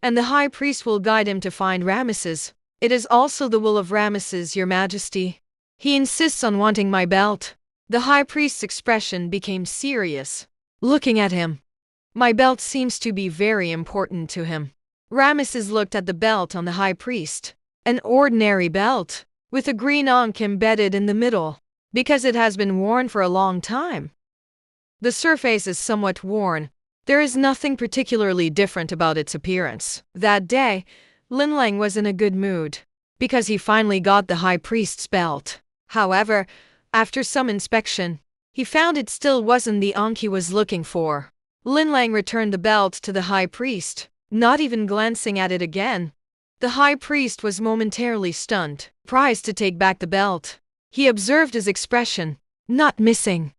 and the high priest will guide him to find Ramesses. It is also the will of Ramesses, Your Majesty. He insists on wanting my belt. The high priest's expression became serious, looking at him. My belt seems to be very important to him. Ramesses looked at the belt on the high priest. An ordinary belt, with a green ankh embedded in the middle, because it has been worn for a long time. The surface is somewhat worn. There is nothing particularly different about its appearance. That day, Lin Lang was in a good mood, because he finally got the high priest's belt. However, after some inspection, he found it still wasn't the ankh he was looking for. Lin Lang returned the belt to the high priest, not even glancing at it again. The high priest was momentarily stunned, surprised to take back the belt. He observed his expression, not missing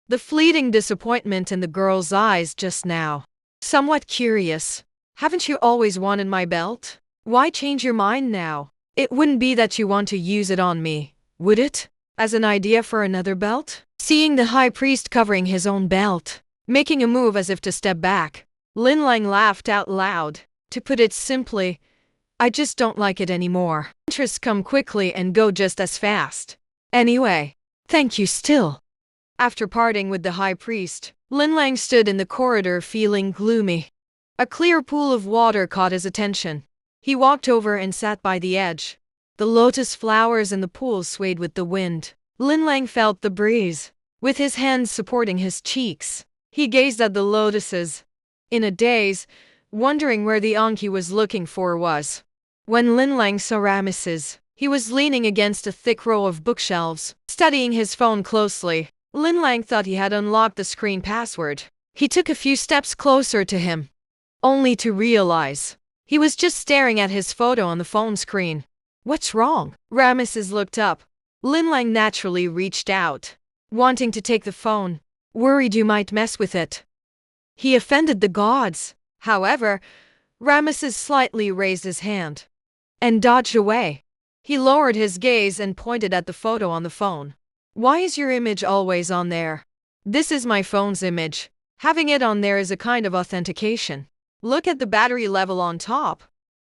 the fleeting disappointment in the girl's eyes just now. Somewhat curious. Haven't you always wanted my belt? Why change your mind now? It wouldn't be that you want to use it on me, would it? As an idea for another belt? Seeing the high priest covering his own belt, making a move as if to step back, Lin Lang laughed out loud. To put it simply, I just don't like it anymore. Interests come quickly and go just as fast. Anyway, thank you still. After parting with the high priest, Lin Lang stood in the corridor feeling gloomy. A clear pool of water caught his attention. He walked over and sat by the edge. The lotus flowers in the pool swayed with the wind. Lin Lang felt the breeze. With his hands supporting his cheeks, he gazed at the lotuses, in a daze, wondering where the ankh he was looking for was. When Lin Lang saw Ramesses, he was leaning against a thick row of bookshelves, studying his phone closely. Lin Lang thought he had unlocked the screen password. He took a few steps closer to him, only to realize he was just staring at his photo on the phone screen. What's wrong? Ramesses looked up. Lin Lang naturally reached out, wanting to take the phone, worried you might mess with it. He offended the gods. However, Ramesses slightly raised his hand and dodged away. He lowered his gaze and pointed at the photo on the phone. Why is your image always on there? This is my phone's image. Having it on there is a kind of authentication. Look at the battery level on top.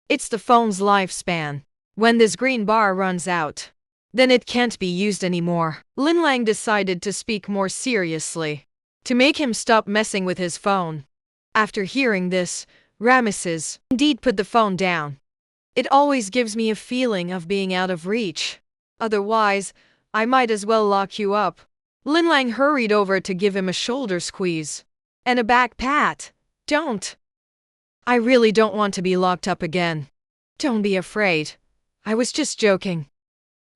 It's the phone's lifespan. When this green bar runs out, then it can't be used anymore. Lin Lang decided to speak more seriously, to make him stop messing with his phone. After hearing this, Ramesses indeed put the phone down. It always gives me a feeling of being out of reach. Otherwise, I might as well lock you up. Lin Lang hurried over to give him a shoulder squeeze and a back pat. Don't. I really don't want to be locked up again. Don't be afraid. I was just joking.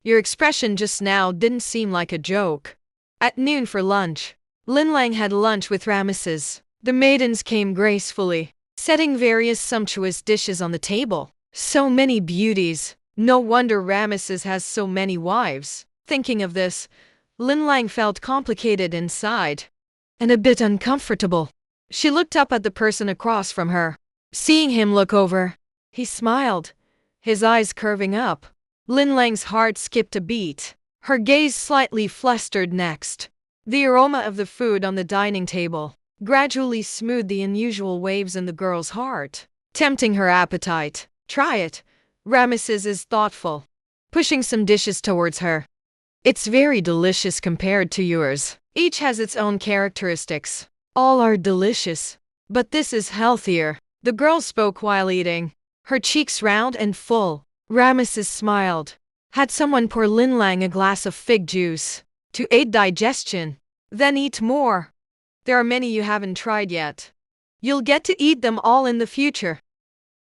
Your expression just now didn't seem like a joke. At noon for lunch, Lin Lang had lunch with Ramesses. The maidens came gracefully, setting various sumptuous dishes on the table. So many beauties. No wonder Ramesses has so many wives. Thinking of this, Lin Lang felt complicated inside and a bit uncomfortable. She looked up at the person across from her. Seeing him look over, he smiled, his eyes curving up. Lin Lang's heart skipped a beat. Her gaze slightly flustered next. The aroma of the food on the dining table gradually smoothed the unusual waves in the girl's heart, tempting her appetite. Try it. Ramesses is thoughtful, pushing some dishes towards her. It's very delicious compared to yours. Each has its own characteristics. All are delicious, but this is healthier. The girl spoke while eating, her cheeks round and full. Ramesses smiled. Had someone pour Lin Lang a glass of fig juice to aid digestion, then eat more. There are many you haven't tried yet. You'll get to eat them all in the future.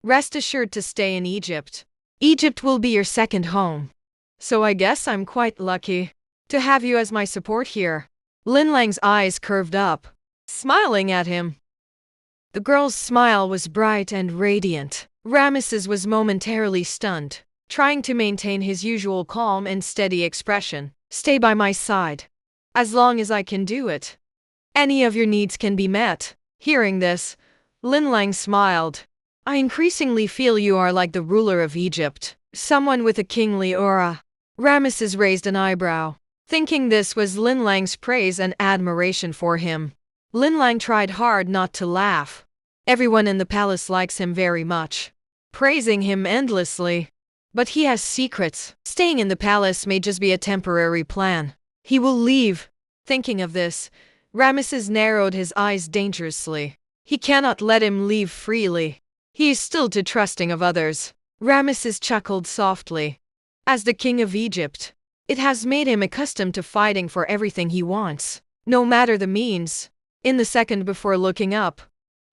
Rest assured to stay in Egypt. Egypt will be your second home. So I guess I'm quite lucky to have you as my support here. Lin Lang's eyes curved up, smiling at him. The girl's smile was bright and radiant. Ramesses was momentarily stunned, trying to maintain his usual calm and steady expression. Stay by my side. As long as I can do it. Any of your needs can be met. Hearing this, Lin Lang smiled. I increasingly feel you are like the ruler of Egypt, someone with a kingly aura. Ramesses raised an eyebrow, thinking this was Lin Lang's praise and admiration for him. Lin Lang tried hard not to laugh. Everyone in the palace likes him very much, praising him endlessly. But he has secrets. Staying in the palace may just be a temporary plan. He will leave. Thinking of this, Ramesses narrowed his eyes dangerously. He cannot let him leave freely. He is still too trusting of others. Ramesses chuckled softly. As the king of Egypt, it has made him accustomed to fighting for everything he wants, no matter the means. In the second before looking up,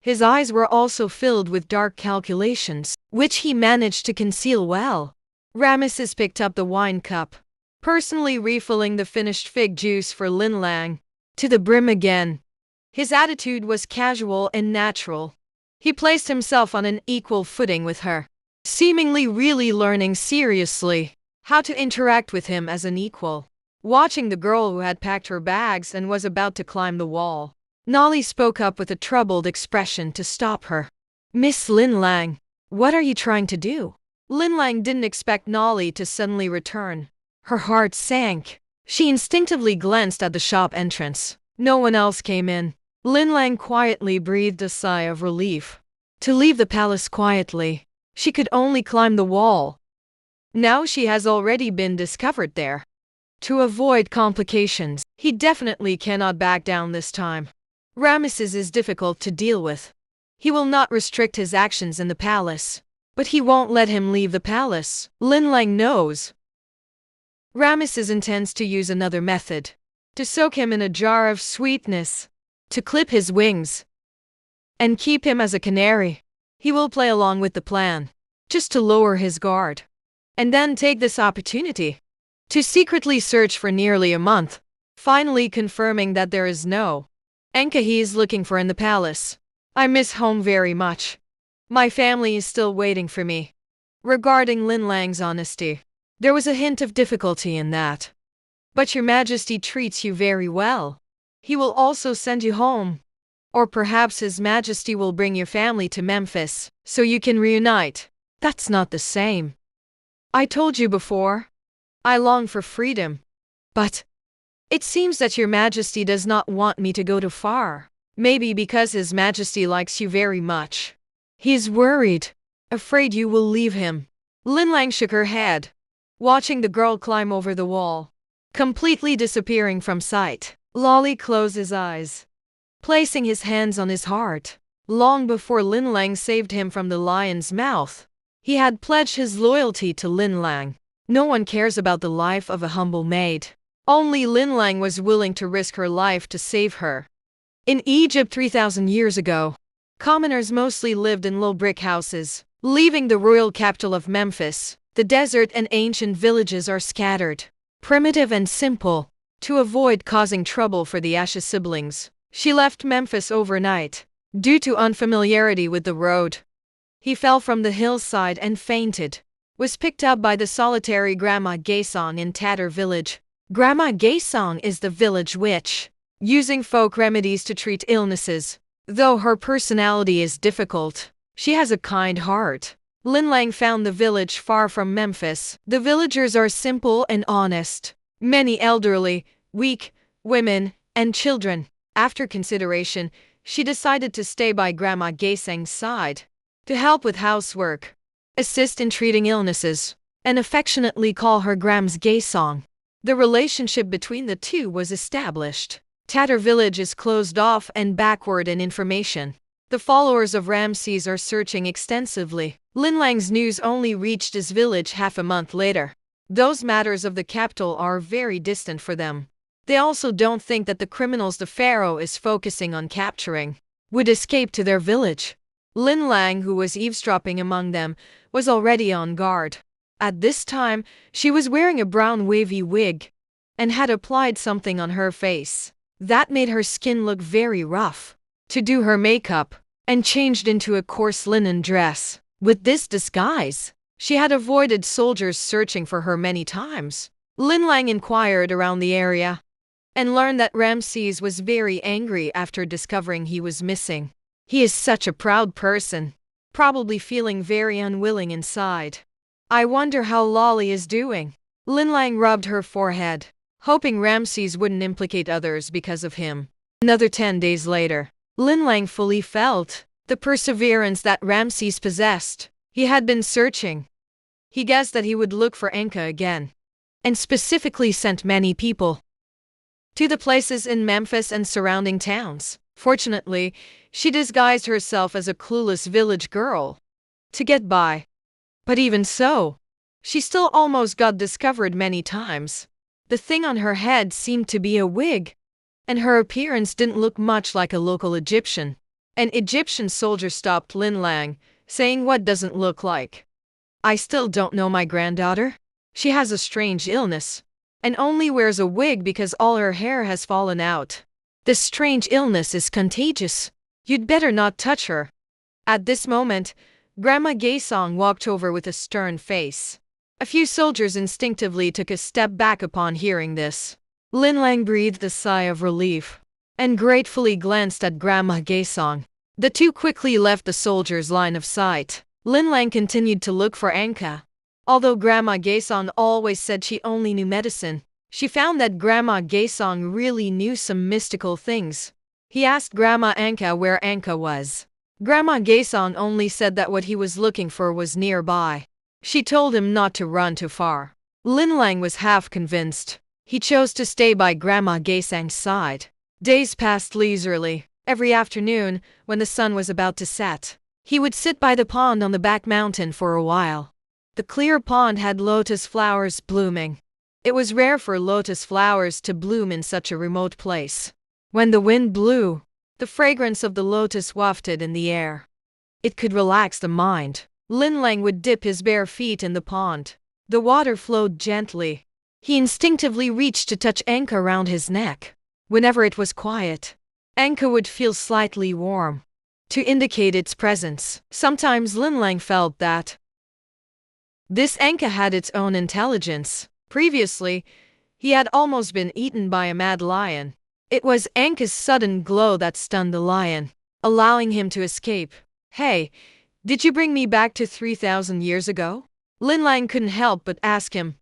his eyes were also filled with dark calculations, which he managed to conceal well. Ramesses picked up the wine cup, personally refilling the finished fig juice for Lin Lang, to the brim again. His attitude was casual and natural. He placed himself on an equal footing with her, seemingly really learning seriously how to interact with him as an equal. Watching the girl who had packed her bags and was about to climb the wall, Nolly spoke up with a troubled expression to stop her. Miss Lin Lang, what are you trying to do? Lin Lang didn't expect Nolly to suddenly return. Her heart sank. She instinctively glanced at the shop entrance. No one else came in. Lin Lang quietly breathed a sigh of relief. To leave the palace quietly, she could only climb the wall. Now she has already been discovered there. To avoid complications, he definitely cannot back down this time. Ramesses is difficult to deal with. He will not restrict his actions in the palace, but he won't let him leave the palace. Lin Lang knows. Ramesses intends to use another method. To soak him in a jar of sweetness. To clip his wings. And keep him as a canary. He will play along with the plan, just to lower his guard. And then take this opportunity to secretly search for nearly a month, finally confirming that there is no Enka he is looking for in the palace. I miss home very much. My family is still waiting for me. Regarding Lin Lang's honesty, there was a hint of difficulty in that. But your majesty treats you very well. He will also send you home. Or perhaps his majesty will bring your family to Memphis, so you can reunite. That's not the same. I told you before. I long for freedom. But it seems that your majesty does not want me to go too far. Maybe because his majesty likes you very much. He's worried, afraid you will leave him. Lin Lang shook her head, watching the girl climb over the wall, completely disappearing from sight. Lolly closed his eyes, placing his hands on his heart. Long before Lin Lang saved him from the lion's mouth, he had pledged his loyalty to Lin Lang. No one cares about the life of a humble maid. Only Lin Lang was willing to risk her life to save her. In Egypt 3,000 years ago, commoners mostly lived in low brick houses. Leaving the royal capital of Memphis, the desert and ancient villages are scattered, primitive and simple. To avoid causing trouble for the Asha siblings, she left Memphis overnight. Due to unfamiliarity with the road, he fell from the hillside and fainted. Was picked up by the solitary Grandma Gaysong in Tatter village. Grandma Gaysong is the village witch, using folk remedies to treat illnesses. Though her personality is difficult, she has a kind heart. Lin Lang found the village far from Memphis. The villagers are simple and honest. Many elderly, weak, women, and children. After consideration, she decided to stay by Grandma Gaysong's side, to help with housework, assist in treating illnesses, and affectionately call her Grams Gaysong. The relationship between the two was established. Tatter village is closed off and backward in information. The followers of Ramses are searching extensively. Lin Lang's news only reached his village half a month later. Those matters of the capital are very distant for them. They also don't think that the criminals the Pharaoh is focusing on capturing would escape to their village. Lin Lang, who was eavesdropping among them, was already on guard. At this time, she was wearing a brown wavy wig and had applied something on her face. That made her skin look very rough. To do her makeup, and changed into a coarse linen dress. With this disguise, she had avoided soldiers searching for her many times. Lin Lang inquired around the area and learned that Ramses was very angry after discovering he was missing. He is such a proud person, probably feeling very unwilling inside. I wonder how Lolly is doing. Lin Lang rubbed her forehead, hoping Ramses wouldn't implicate others because of him. Another 10 days later, Lin Lang fully felt the perseverance that Ramses possessed. He had been searching. He guessed that he would look for Enka again, and specifically sent many people to the places in Memphis and surrounding towns. Fortunately, she disguised herself as a clueless village girl to get by. But even so, she still almost got discovered many times. The thing on her head seemed to be a wig, and her appearance didn't look much like a local Egyptian. An Egyptian soldier stopped Lin Lang, saying, "What doesn't look like? I still don't know my granddaughter. She has a strange illness, and only wears a wig because all her hair has fallen out. This strange illness is contagious. You'd better not touch her." At this moment, Grandma Gaesong walked over with a stern face. A few soldiers instinctively took a step back upon hearing this. Lin Lang breathed a sigh of relief and gratefully glanced at Grandma Gaesong. The two quickly left the soldiers' line of sight. Lin Lang continued to look for Enka. Although Grandma Gaesong always said she only knew medicine, she found that Grandma Gaesong really knew some mystical things. He asked Grandma Enka where Enka was. Grandma Gaesong only said that what he was looking for was nearby. She told him not to run too far. Lin Lang was half convinced. He chose to stay by Grandma Gaesong's side. Days passed leisurely. Every afternoon, when the sun was about to set, he would sit by the pond on the back mountain for a while. The clear pond had lotus flowers blooming. It was rare for lotus flowers to bloom in such a remote place. When the wind blew, the fragrance of the lotus wafted in the air. It could relax the mind. Lin Lang would dip his bare feet in the pond. The water flowed gently. He instinctively reached to touch Enka around his neck. Whenever it was quiet, Enka would feel slightly warm, to indicate its presence. Sometimes Lin Lang felt that this Enka had its own intelligence. Previously, he had almost been eaten by a mad lion. It was Enka's sudden glow that stunned the lion, allowing him to escape. "Hey, did you bring me back to 3,000 years ago?" Lin Lang couldn't help but ask him.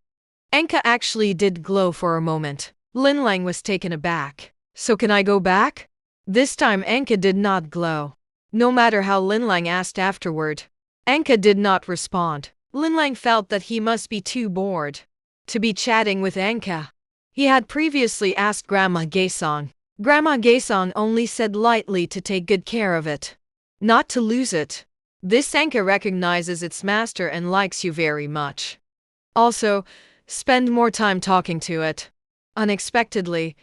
Enka actually did glow for a moment. Lin Lang was taken aback. "So can I go back?" This time Enka did not glow. No matter how Lin Lang asked afterward, Enka did not respond. Lin Lang felt that he must be too bored to be chatting with Enka. He had previously asked Grandma Gaesong. Grandma Gaesong only said lightly to take good care of it, not to lose it. This Enka recognizes its master and likes you very much. Also, spend more time talking to it. Unexpectedly,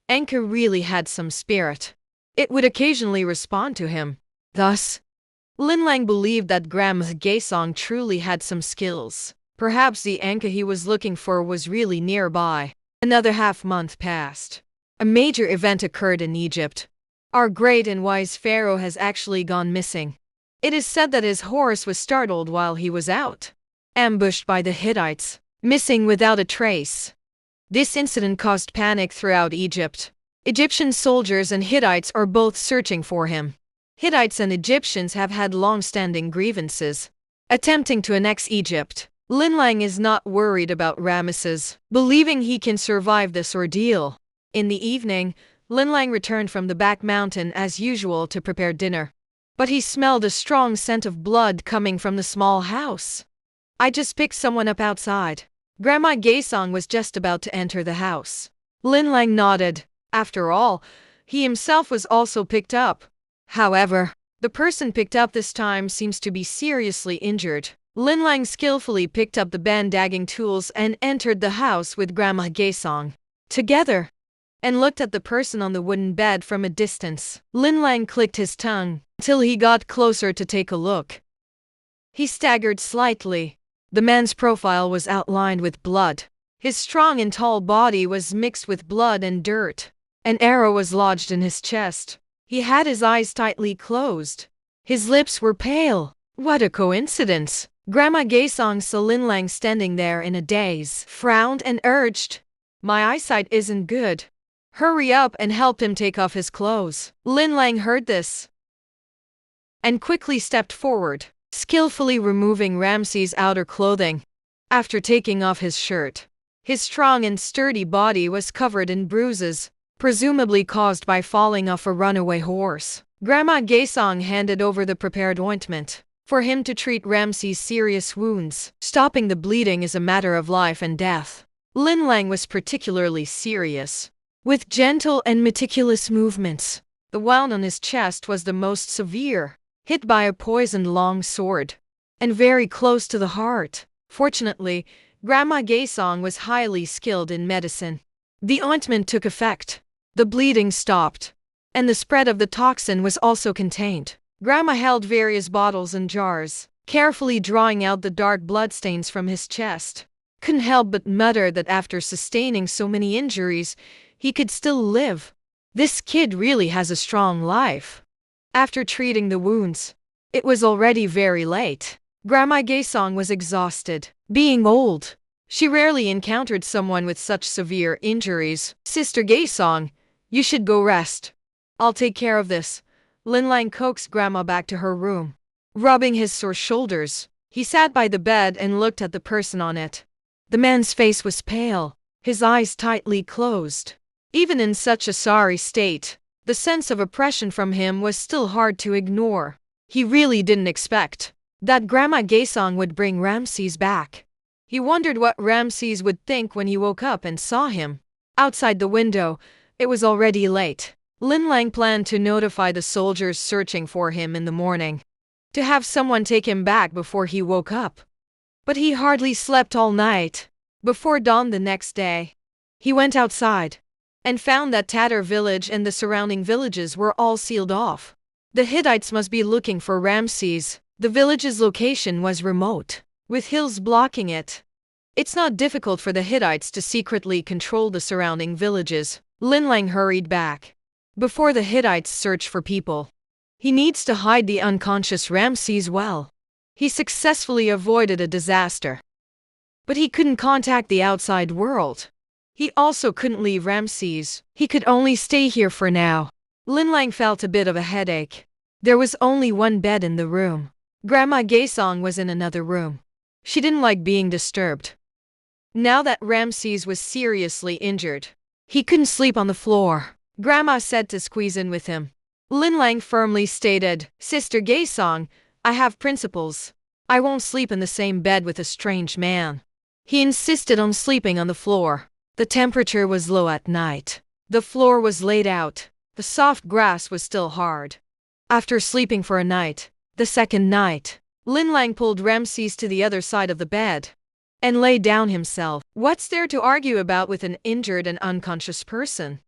Enka really had some spirit. It would occasionally respond to him. Thus, Lin Lang believed that Grandma Gaesong truly had some skills. Perhaps the Enka he was looking for was really nearby. Another half-month passed. A major event occurred in Egypt. Our great and wise Pharaoh has actually gone missing. It is said that his horse was startled while he was out, ambushed by the Hittites, missing without a trace. This incident caused panic throughout Egypt. Egyptian soldiers and Hittites are both searching for him. Hittites and Egyptians have had long-standing grievances, attempting to annex Egypt. Lin Lang is not worried about Ramesses, believing he can survive this ordeal. In the evening, Lin Lang returned from the back mountain as usual to prepare dinner. But he smelled a strong scent of blood coming from the small house. "I just picked someone up outside." Grandma Gaesong was just about to enter the house. Lin Lang nodded. After all, he himself was also picked up. However, the person picked up this time seems to be seriously injured. Lin Lang skillfully picked up the bandagging tools and entered the house with Grandma Gaesong together, and looked at the person on the wooden bed from a distance. Lin Lang clicked his tongue until he got closer to take a look. He staggered slightly. The man's profile was outlined with blood. His strong and tall body was mixed with blood and dirt. An arrow was lodged in his chest. He had his eyes tightly closed. His lips were pale. What a coincidence! Grandma Gaesong saw Lin Lang standing there in a daze, frowned and urged, "My eyesight isn't good. Hurry up," and helped him take off his clothes. Lin Lang heard this and quickly stepped forward, skillfully removing Ramses' outer clothing. After taking off his shirt, his strong and sturdy body was covered in bruises, presumably caused by falling off a runaway horse. Grandma Gaesong handed over the prepared ointment for him to treat Ramses' serious wounds. Stopping the bleeding is a matter of life and death. Lin Lang was particularly serious. With gentle and meticulous movements, the wound on his chest was the most severe, hit by a poisoned long sword, and very close to the heart. Fortunately, Grandma Gaesong was highly skilled in medicine. The ointment took effect. The bleeding stopped, and the spread of the toxin was also contained. Grandma held various bottles and jars, carefully drawing out the dark bloodstains from his chest. Couldn't help but mutter that after sustaining so many injuries, he could still live. This kid really has a strong life. After treating the wounds, it was already very late. Grandma Gaesong was exhausted. Being old, she rarely encountered someone with such severe injuries. "Sister Gaesong, you should go rest. I'll take care of this." Lin Lang coaxed Grandma back to her room. Rubbing his sore shoulders, he sat by the bed and looked at the person on it. The man's face was pale, his eyes tightly closed. Even in such a sorry state, the sense of oppression from him was still hard to ignore. He really didn't expect that Grandma Gaesong would bring Ramses back. He wondered what Ramses would think when he woke up and saw him. Outside the window, it was already late. Lin Lang planned to notify the soldiers searching for him in the morning, to have someone take him back before he woke up. But he hardly slept all night. Before dawn the next day, he went outside and found that Tatar village and the surrounding villages were all sealed off. The Hittites must be looking for Ramses. The village's location was remote, with hills blocking it. It's not difficult for the Hittites to secretly control the surrounding villages. Lin Lang hurried back. Before the Hittites search for people, he needs to hide the unconscious Ramses well. He successfully avoided a disaster. But he couldn't contact the outside world. He also couldn't leave Ramses. He could only stay here for now. Lin Lang felt a bit of a headache. There was only one bed in the room. Grandma Gaesong was in another room. She didn't like being disturbed. Now that Ramses was seriously injured, he couldn't sleep on the floor. Grandma said to squeeze in with him. Lin Lang firmly stated, "Sister Gaesong, I have principles. I won't sleep in the same bed with a strange man." He insisted on sleeping on the floor. The temperature was low at night. The floor was laid out. The soft grass was still hard. After sleeping for a night, the second night, Lin Lang pulled Ramses to the other side of the bed and lay down himself. What's there to argue about with an injured and unconscious person?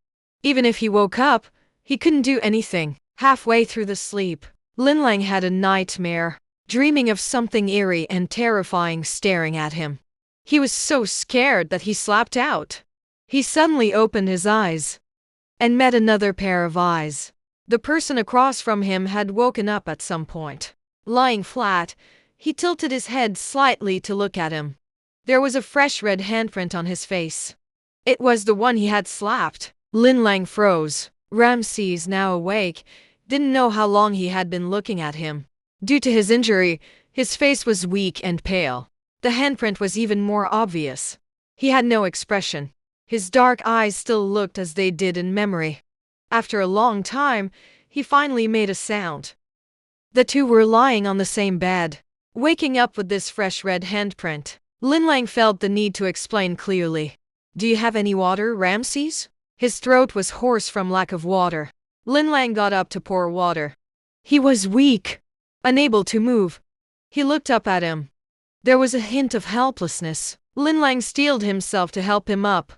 Even if he woke up, he couldn't do anything. Halfway through the sleep, Lin Lang had a nightmare, dreaming of something eerie and terrifying staring at him. He was so scared that he slapped out. He suddenly opened his eyes and met another pair of eyes. The person across from him had woken up at some point. Lying flat, he tilted his head slightly to look at him. There was a fresh red handprint on his face. It was the one he had slapped. Lin Lang froze. Ramses, now awake, didn't know how long he had been looking at him. Due to his injury, his face was weak and pale. The handprint was even more obvious. He had no expression. His dark eyes still looked as they did in memory. After a long time, he finally made a sound. The two were lying on the same bed. Waking up with this fresh red handprint, Lin Lang felt the need to explain clearly. "Do you have any water, Ramses?" His throat was hoarse from lack of water. Lin Lang got up to pour water. He was weak, unable to move. He looked up at him. There was a hint of helplessness. Lin Lang steeled himself to help him up.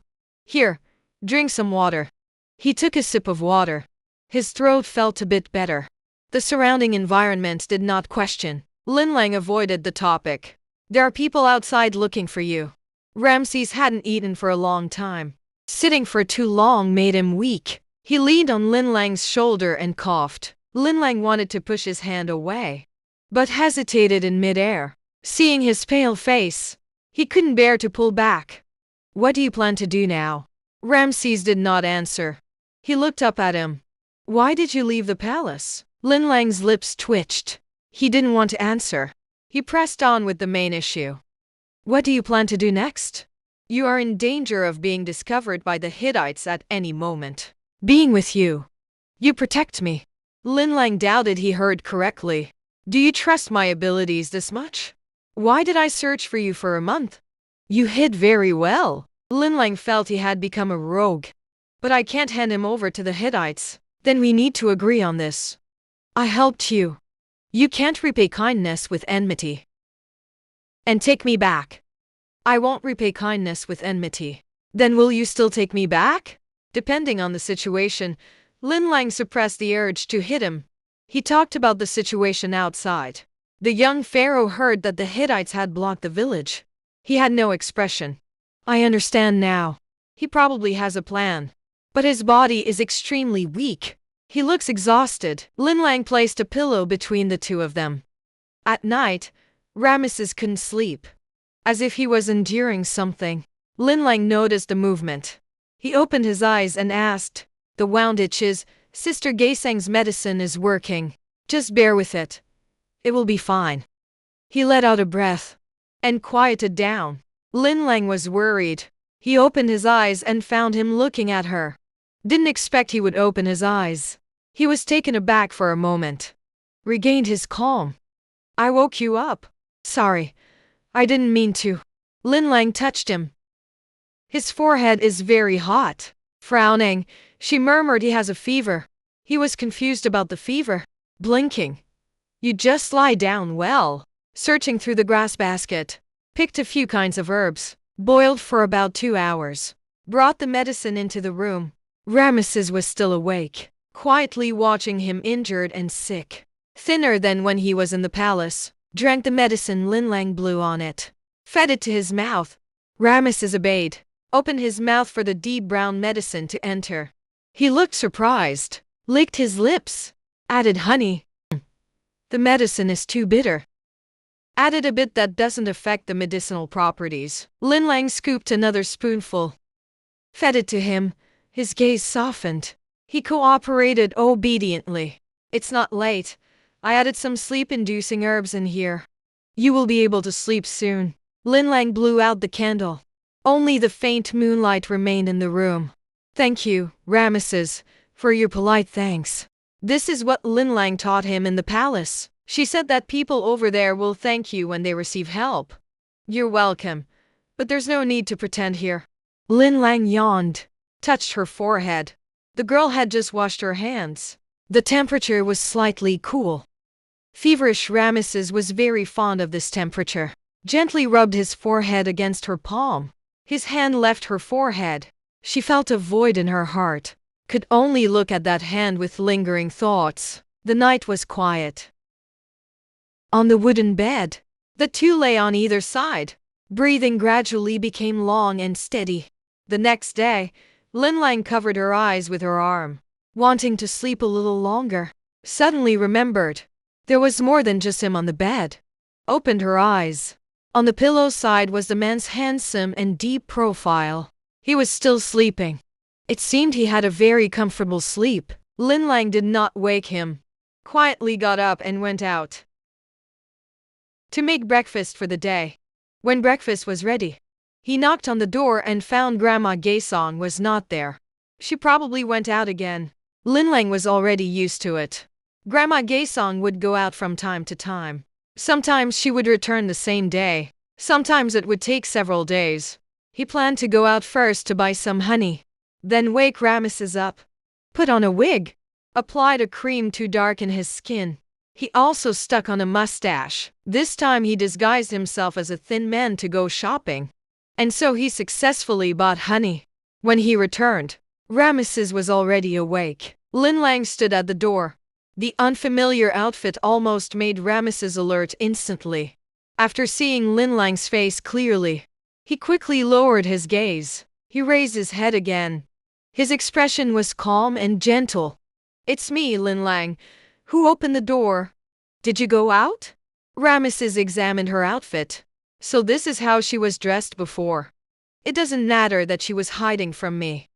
"Here, drink some water." He took a sip of water. His throat felt a bit better. The surrounding environment did not question. Lin Lang avoided the topic. "There are people outside looking for you." Ramses hadn't eaten for a long time. Sitting for too long made him weak. He leaned on Lin Lang's shoulder and coughed. Lin Lang wanted to push his hand away, but hesitated in midair. Seeing his pale face, he couldn't bear to pull back. What do you plan to do now? Ramses did not answer. He looked up at him. Why did you leave the palace? Lin Lang's lips twitched. He didn't want to answer. He pressed on with the main issue. What do you plan to do next? You are in danger of being discovered by the Hittites at any moment. Being with you, you protect me. Lin Lang doubted he heard correctly. Do you trust my abilities this much? Why did I search for you for a month? You hid very well. Lin Lang felt he had become a rogue. But I can't hand him over to the Hittites. Then we need to agree on this. I helped you. You can't repay kindness with enmity. And take me back. I won't repay kindness with enmity. Then will you still take me back? Depending on the situation, Lin Lang suppressed the urge to hit him. He talked about the situation outside. The young pharaoh heard that the Hittites had blocked the village. He had no expression. I understand now. He probably has a plan. But his body is extremely weak. He looks exhausted. Lin Lang placed a pillow between the two of them. At night, Ramesses couldn't sleep. As if he was enduring something. Lin Lang noticed the movement. He opened his eyes and asked, the wound itches, Sister Gaesang's medicine is working. Just bear with it. It will be fine. He let out a breath and quieted down. Lin Lang was worried. He opened his eyes and found him looking at her. Didn't expect he would open his eyes. He was taken aback for a moment. Regained his calm. I woke you up. Sorry. I didn't mean to. Lin Lang touched him. His forehead is very hot. Frowning, she murmured he has a fever. He was confused about the fever. Blinking. You just lie down well. Searching through the grass basket. Picked a few kinds of herbs. Boiled for about 2 hours. Brought the medicine into the room. Ramesses was still awake. Quietly watching him injured and sick. Thinner than when he was in the palace. Drank the medicine. Lin Lang blew on it. Fed it to his mouth. Ramesses obeyed. Opened his mouth for the deep brown medicine to enter. He looked surprised. Licked his lips. Added honey. The medicine is too bitter. Added a bit that doesn't affect the medicinal properties. Lin Lang scooped another spoonful. Fed it to him. His gaze softened. He cooperated obediently. It's not late. I added some sleep-inducing herbs in here. You will be able to sleep soon. Lin Lang blew out the candle. Only the faint moonlight remained in the room. Thank you, Ramesses, for your polite thanks. This is what Lin Lang taught him in the palace. She said that people over there will thank you when they receive help. You're welcome, but there's no need to pretend here. Lin Lang yawned, touched her forehead. The girl had just washed her hands. The temperature was slightly cool. Feverish Ramesses was very fond of this temperature. Gently rubbed his forehead against her palm. His hand left her forehead. She felt a void in her heart. Could only look at that hand with lingering thoughts. The night was quiet. On the wooden bed, the two lay on either side. Breathing gradually became long and steady. The next day, Lin Lang covered her eyes with her arm, wanting to sleep a little longer. Suddenly remembered, there was more than just him on the bed. Opened her eyes. On the pillow side was the man's handsome and deep profile. He was still sleeping. It seemed he had a very comfortable sleep. Lin Lang did not wake him. Quietly got up and went out to make breakfast for the day. When breakfast was ready, he knocked on the door and found Grandma Gaesong was not there. She probably went out again. Lin Lang was already used to it. Grandma Gaesong would go out from time to time. Sometimes she would return the same day. Sometimes it would take several days. He planned to go out first to buy some honey. Then wake Ramesses up. Put on a wig. Applied a cream to darken his skin. He also stuck on a mustache. This time he disguised himself as a thin man to go shopping. And so he successfully bought honey. When he returned, Ramesses was already awake. Lin Lang stood at the door. The unfamiliar outfit almost made Ramesses alert instantly. After seeing Lin Lang's face clearly, he quickly lowered his gaze. He raised his head again. His expression was calm and gentle. "It's me, Lin Lang. Who opened the door? Did you go out?" Ramesses examined her outfit. So this is how she was dressed before. It doesn't matter that she was hiding from me.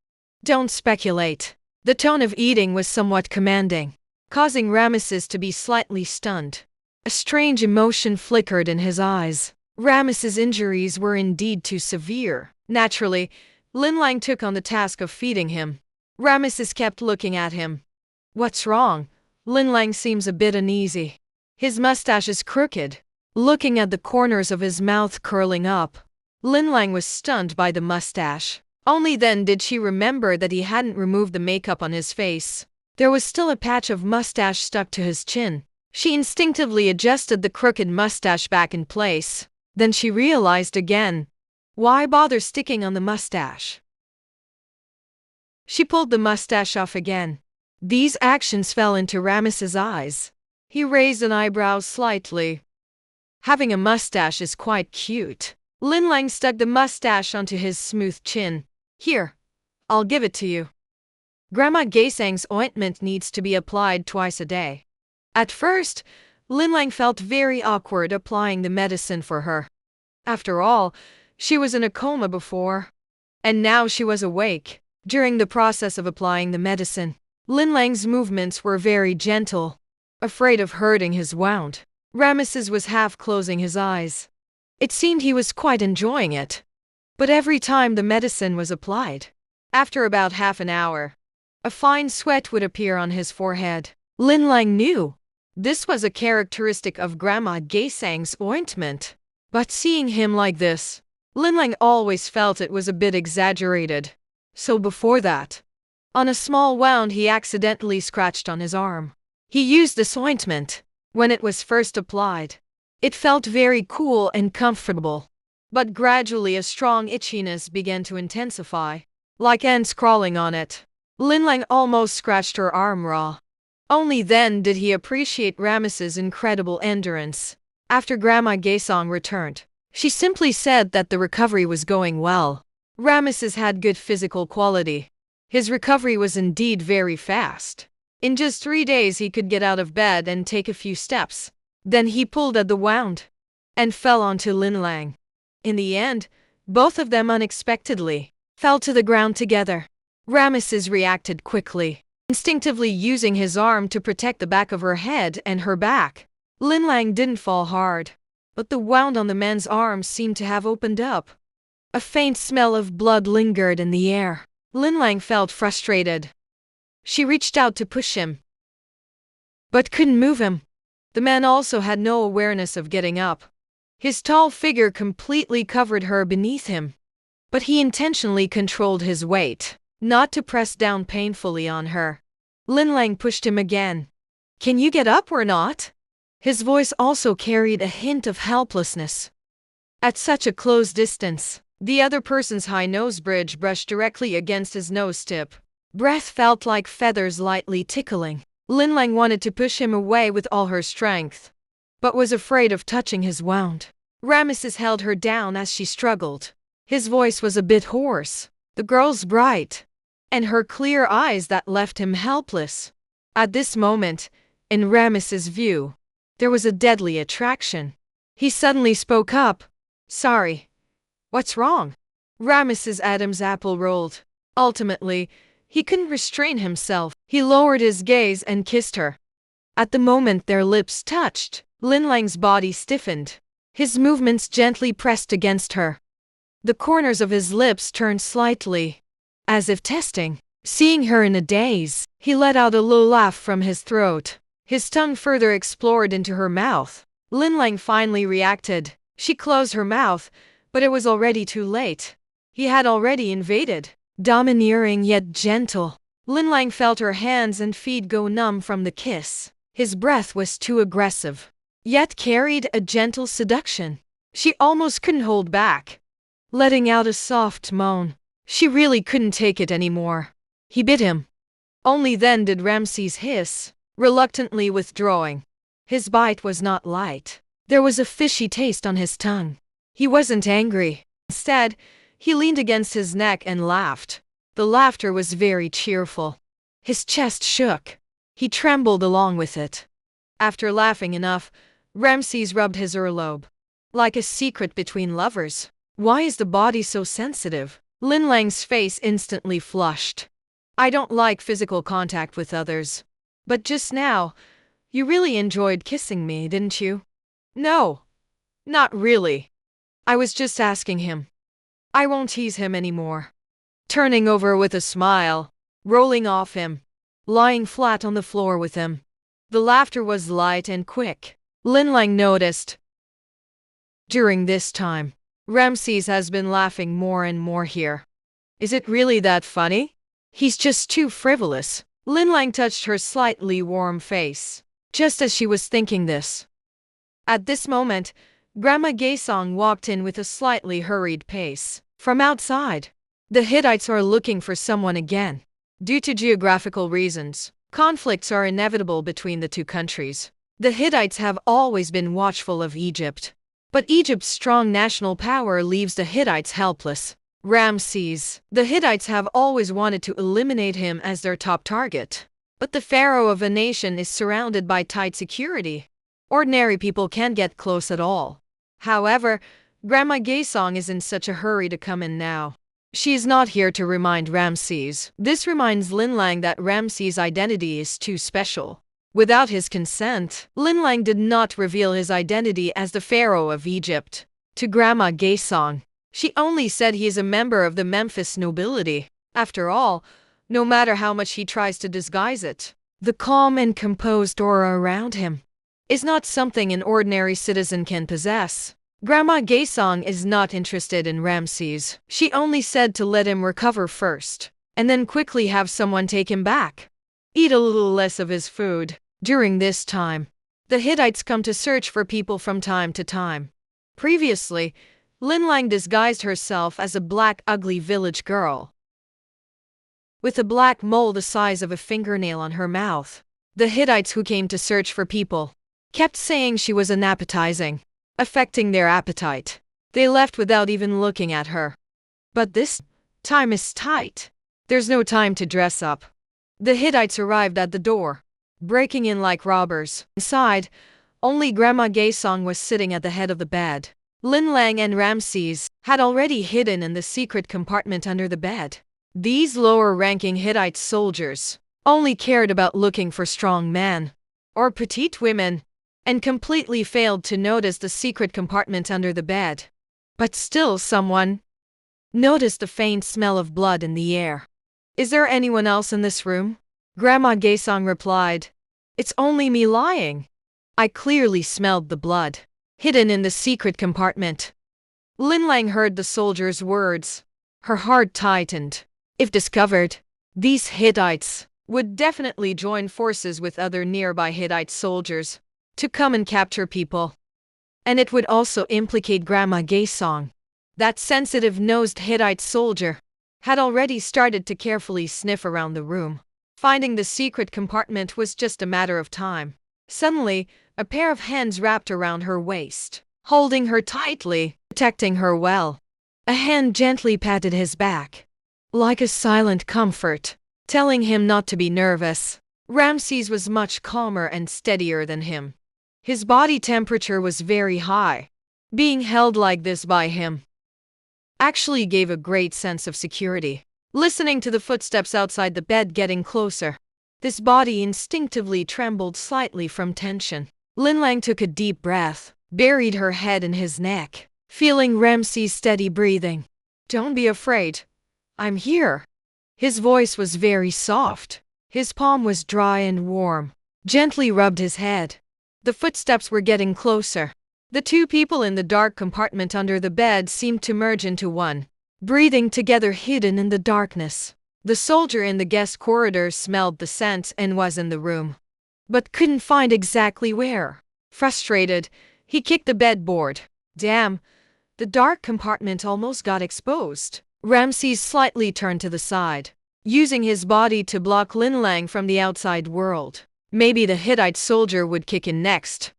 Don't speculate. The tone of eating was somewhat commanding, causing Ramesses to be slightly stunned. A strange emotion flickered in his eyes. Ramesses' injuries were indeed too severe. Naturally, Lin Lang took on the task of feeding him. Ramesses kept looking at him. "What's wrong?" Lin Lang seems a bit uneasy. His mustache is crooked, looking at the corners of his mouth curling up. Lin Lang was stunned by the mustache. Only then did she remember that he hadn't removed the makeup on his face. There was still a patch of mustache stuck to his chin. She instinctively adjusted the crooked mustache back in place. Then she realized again. Why bother sticking on the mustache? She pulled the mustache off again. These actions fell into Ramesses' eyes. He raised an eyebrow slightly. Having a mustache is quite cute. Lin Lang stuck the mustache onto his smooth chin. "Here, I'll give it to you. Grandma Gaesang's ointment needs to be applied twice a day." At first, Lin Lang felt very awkward applying the medicine for her. After all, she was in a coma before. And now she was awake. During the process of applying the medicine, Lin Lang's movements were very gentle. Afraid of hurting his wound, Ramesses was half closing his eyes. It seemed he was quite enjoying it. But every time the medicine was applied, after about half an hour, a fine sweat would appear on his forehead. Lin Lang knew this was a characteristic of Grandma Gaesang's ointment. But seeing him like this, Lin Lang always felt it was a bit exaggerated. So before that, on a small wound he accidentally scratched on his arm. He used this ointment. When it was first applied, it felt very cool and comfortable. But gradually a strong itchiness began to intensify, like ants crawling on it. Lin Lang almost scratched her arm raw. Only then did he appreciate Ramesses' incredible endurance. After Grandma Gaesang returned, she simply said that the recovery was going well. Ramesses had good physical quality. His recovery was indeed very fast. In just 3 days he could get out of bed and take a few steps. Then he pulled at the wound and fell onto Lin Lang. In the end, both of them unexpectedly fell to the ground together. Ramesses reacted quickly, instinctively using his arm to protect the back of her head and her back. Lin Lang didn't fall hard, but the wound on the man's arm seemed to have opened up. A faint smell of blood lingered in the air. Lin Lang felt frustrated. She reached out to push him, but couldn't move him. The man also had no awareness of getting up. His tall figure completely covered her beneath him. But he intentionally controlled his weight, not to press down painfully on her. Lin Lang pushed him again. "Can you get up or not?" His voice also carried a hint of helplessness. At such a close distance, the other person's high nose bridge brushed directly against his nose tip. Breath felt like feathers lightly tickling. Lin Lang wanted to push him away with all her strength, but was afraid of touching his wound. Ramesses held her down as she struggled. His voice was a bit hoarse, the girl's bright, and her clear eyes that left him helpless. At this moment, in Ramesses' view, there was a deadly attraction. He suddenly spoke up. "Sorry. What's wrong?" Ramesses' Adam's apple rolled. Ultimately, he couldn't restrain himself. He lowered his gaze and kissed her. At the moment their lips touched, Lin Lang's body stiffened. His movements gently pressed against her. The corners of his lips turned slightly, as if testing. Seeing her in a daze, he let out a low laugh from his throat. His tongue further explored into her mouth. Lin Lang finally reacted. She closed her mouth, but it was already too late. He had already invaded. Domineering yet gentle, Lin Lang felt her hands and feet go numb from the kiss. His breath was too aggressive, yet carried a gentle seduction. She almost couldn't hold back, letting out a soft moan. She really couldn't take it anymore. He bit him. Only then did Ramesses hiss, reluctantly withdrawing. His bite was not light. There was a fishy taste on his tongue. He wasn't angry. Instead, he leaned against his neck and laughed. The laughter was very cheerful. His chest shook. He trembled along with it. After laughing enough, Ramses rubbed his earlobe. Like a secret between lovers. Why is the body so sensitive? Lin Lang's face instantly flushed. I don't like physical contact with others. But just now, you really enjoyed kissing me, didn't you? No, not really. I was just asking him. I won't tease him anymore. Turning over with a smile, rolling off him, lying flat on the floor with him. The laughter was light and quick. Lin Lang noticed. During this time, Ramses has been laughing more and more here. Is it really that funny? He's just too frivolous. Lin Lang touched her slightly warm face, just as she was thinking this. At this moment, Grandma Gaesong walked in with a slightly hurried pace. From outside, the Hittites are looking for someone again. Due to geographical reasons, conflicts are inevitable between the two countries. The Hittites have always been watchful of Egypt. But Egypt's strong national power leaves the Hittites helpless. Ramses. The Hittites have always wanted to eliminate him as their top target. But the pharaoh of a nation is surrounded by tight security. Ordinary people can't get close at all. However, Grandma Gaesong is in such a hurry to come in now. She is not here to remind Ramses. This reminds Lin Lang that Ramses' identity is too special. Without his consent, Lin Lang did not reveal his identity as the Pharaoh of Egypt. To Grandma Gaesong, she only said he is a member of the Memphis nobility. After all, no matter how much he tries to disguise it, the calm and composed aura around him is not something an ordinary citizen can possess. Grandma Gaesong is not interested in Ramses. She only said to let him recover first, and then quickly have someone take him back. Eat a little less of his food. During this time, the Hittites come to search for people from time to time. Previously, Lin Lang disguised herself as a black ugly village girl with a black mole the size of a fingernail on her mouth. The Hittites who came to search for people kept saying she was unappetizing, affecting their appetite. They left without even looking at her. But this time is tight. There's no time to dress up. The Hittites arrived at the door, breaking in like robbers. Inside, only Grandma Gaesong was sitting at the head of the bed. Lin Lang and Ramses had already hidden in the secret compartment under the bed. These lower-ranking Hittite soldiers only cared about looking for strong men or petite women, and completely failed to notice the secret compartment under the bed. But still someone noticed the faint smell of blood in the air. Is there anyone else in this room? Grandma Gaesong replied. It's only me lying. I clearly smelled the blood hidden in the secret compartment. Lin Lang heard the soldier's words. Her heart tightened. If discovered, these Hittites would definitely join forces with other nearby Hittite soldiers to come and capture people. And it would also implicate Grandma Gaesong. That sensitive-nosed Hittite soldier had already started to carefully sniff around the room. Finding the secret compartment was just a matter of time. Suddenly, a pair of hands wrapped around her waist, holding her tightly, protecting her well. A hand gently patted his back, like a silent comfort, telling him not to be nervous. Ramses was much calmer and steadier than him. His body temperature was very high. Being held like this by him actually gave a great sense of security. Listening to the footsteps outside the bed getting closer, this body instinctively trembled slightly from tension. Lin Lang took a deep breath, buried her head in his neck, feeling Ramses' steady breathing. Don't be afraid. I'm here. His voice was very soft. His palm was dry and warm. Gently rubbed his head. The footsteps were getting closer. The two people in the dark compartment under the bed seemed to merge into one, breathing together hidden in the darkness. The soldier in the guest corridor smelled the scent and was in the room, but couldn't find exactly where. Frustrated, he kicked the bedboard. Damn, the dark compartment almost got exposed. Ramses slightly turned to the side, using his body to block Lin Lang from the outside world. Maybe the Hittite soldier would kick in next.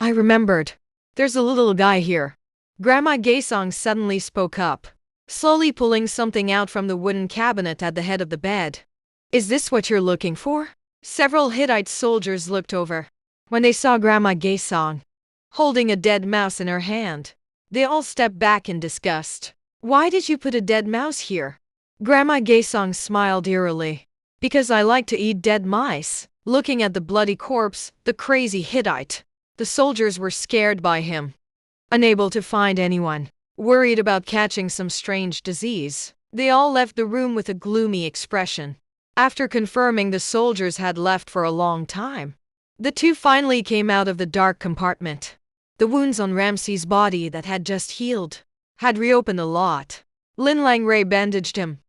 I remembered. There's a little guy here. Grandma Gaesong suddenly spoke up. slowly pulling something out from the wooden cabinet at the head of the bed. Is this what you're looking for? Several Hittite soldiers looked over. When they saw Grandma Gaesong holding a dead mouse in her hand, they all stepped back in disgust. Why did you put a dead mouse here? Grandma Gaesong smiled eerily. Because I like to eat dead mice. Looking at the bloody corpse, the crazy Hittite, the soldiers were scared by him. Unable to find anyone, worried about catching some strange disease, they all left the room with a gloomy expression. After confirming the soldiers had left for a long time, the two finally came out of the dark compartment. The wounds on Ramses' body that had just healed had reopened a lot. Lin Langray bandaged him.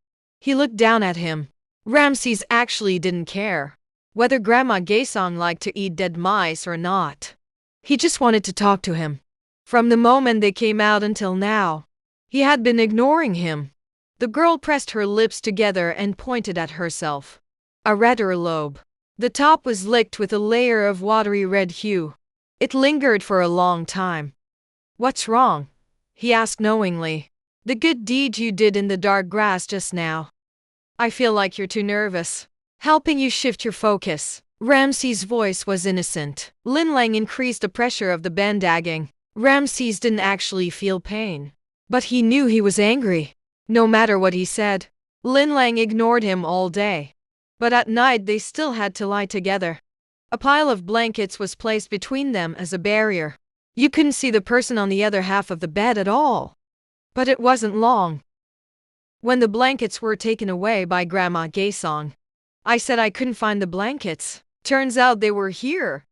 He looked down at him. Ramses actually didn't care whether Grandma Gaesong liked to eat dead mice or not. He just wanted to talk to him. From the moment they came out until now, he had been ignoring him. The girl pressed her lips together and pointed at herself. A redder lobe. The top was licked with a layer of watery red hue. It lingered for a long time. What's wrong? He asked knowingly. The good deed you did in the dark grass just now. I feel like you're too nervous. Helping you shift your focus. Ramses' voice was innocent. Lin Lang increased the pressure of the bandaging. Ramses didn't actually feel pain, but he knew he was angry. No matter what he said, Lin Lang ignored him all day. But at night they still had to lie together. A pile of blankets was placed between them as a barrier. You couldn't see the person on the other half of the bed at all. But it wasn't long. When the blankets were taken away by Grandma Gaesong, I said I couldn't find the blankets. Turns out they were here.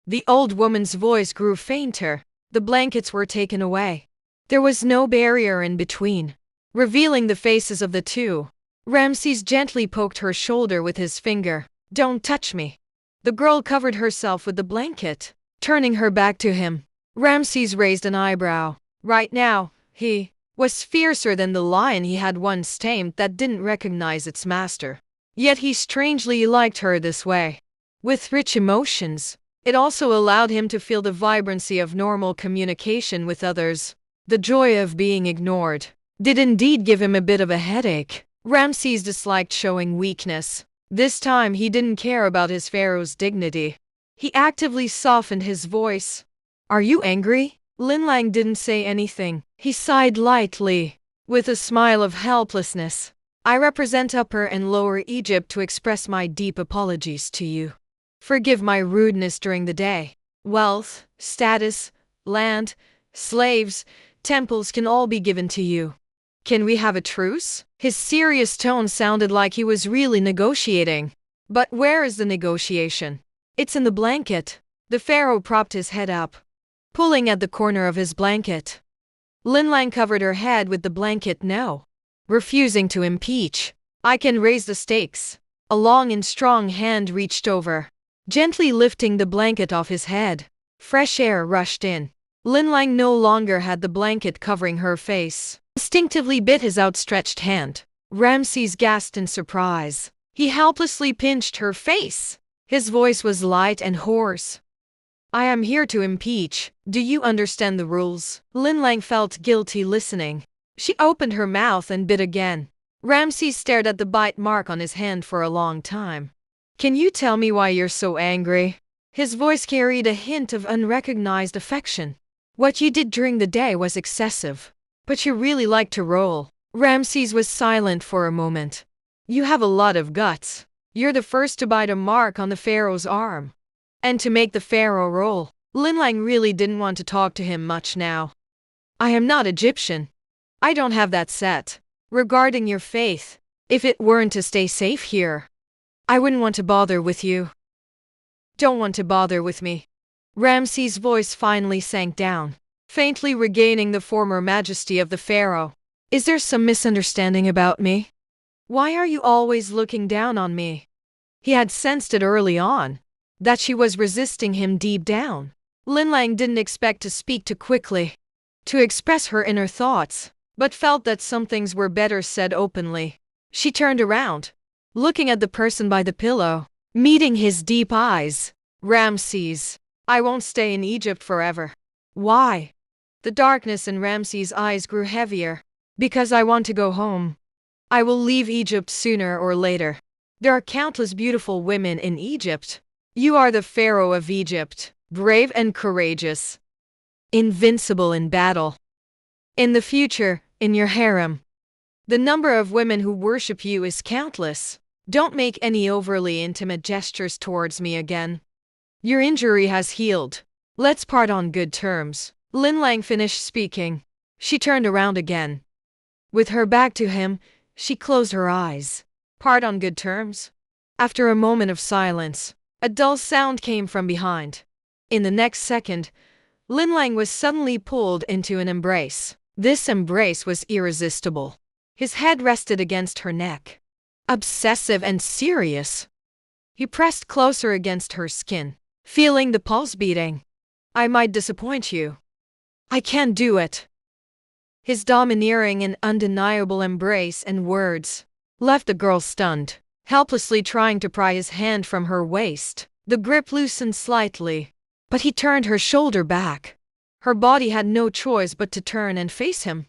The old woman's voice grew fainter. The blankets were taken away. There was no barrier in between, revealing the faces of the two. Ramses gently poked her shoulder with his finger. Don't touch me. The girl covered herself with the blanket, turning her back to him. Ramses raised an eyebrow. Right now, he was fiercer than the lion he had once tamed that didn't recognize its master. Yet he strangely liked her this way. With rich emotions, it also allowed him to feel the vibrancy of normal communication with others. The joy of being ignored did indeed give him a bit of a headache. Ramses disliked showing weakness. This time he didn't care about his pharaoh's dignity. He actively softened his voice. Are you angry? Lin Lang didn't say anything. He sighed lightly, with a smile of helplessness. I represent Upper and Lower Egypt to express my deep apologies to you. Forgive my rudeness during the day. Wealth, status, land, slaves, temples can all be given to you. Can we have a truce? His serious tone sounded like he was really negotiating. But where is the negotiation? It's in the blanket. The pharaoh propped his head up, pulling at the corner of his blanket. Lin Lang covered her head with the blanket now, refusing to impeach. I can raise the stakes. A long and strong hand reached over, gently lifting the blanket off his head. Fresh air rushed in. Lin Lang no longer had the blanket covering her face. Instinctively bit his outstretched hand. Ramses gasped in surprise. He helplessly pinched her face. His voice was light and hoarse. I am here to impeach. Do you understand the rules? Lin Lang felt guilty listening. She opened her mouth and bit again. Ramses stared at the bite mark on his hand for a long time. Can you tell me why you're so angry? His voice carried a hint of unrecognized affection. What you did during the day was excessive, but you really like to roll. Ramses was silent for a moment. You have a lot of guts. You're the first to bite a mark on the pharaoh's arm, and to make the pharaoh roll. Lin Lang really didn't want to talk to him much now. I am not Egyptian. I don't have that set. Regarding your faith, if it weren't to stay safe here, I wouldn't want to bother with you. Don't want to bother with me. Ramses' voice finally sank down, faintly regaining the former majesty of the pharaoh. Is there some misunderstanding about me? Why are you always looking down on me? He had sensed it early on, that she was resisting him deep down. Lin Lang didn't expect to speak too quickly, to express her inner thoughts, but felt that some things were better said openly. She turned around, looking at the person by the pillow, meeting his deep eyes. Ramses, I won't stay in Egypt forever. Why? The darkness in Ramses' eyes grew heavier. Because I want to go home. I will leave Egypt sooner or later. There are countless beautiful women in Egypt. You are the Pharaoh of Egypt, brave and courageous, invincible in battle. In the future, in your harem, the number of women who worship you is countless. Don't make any overly intimate gestures towards me again. Your injury has healed. Let's part on good terms. Lin Lang finished speaking. She turned around again. With her back to him, she closed her eyes. Part on good terms? After a moment of silence, a dull sound came from behind. In the next second, Lin Lang was suddenly pulled into an embrace. This embrace was irresistible. His head rested against her neck. Obsessive and serious. He pressed closer against her skin, feeling the pulse beating. I might disappoint you. I can't do it. His domineering and undeniable embrace and words left the girl stunned, helplessly trying to pry his hand from her waist. The grip loosened slightly, but he turned her shoulder back. Her body had no choice but to turn and face him.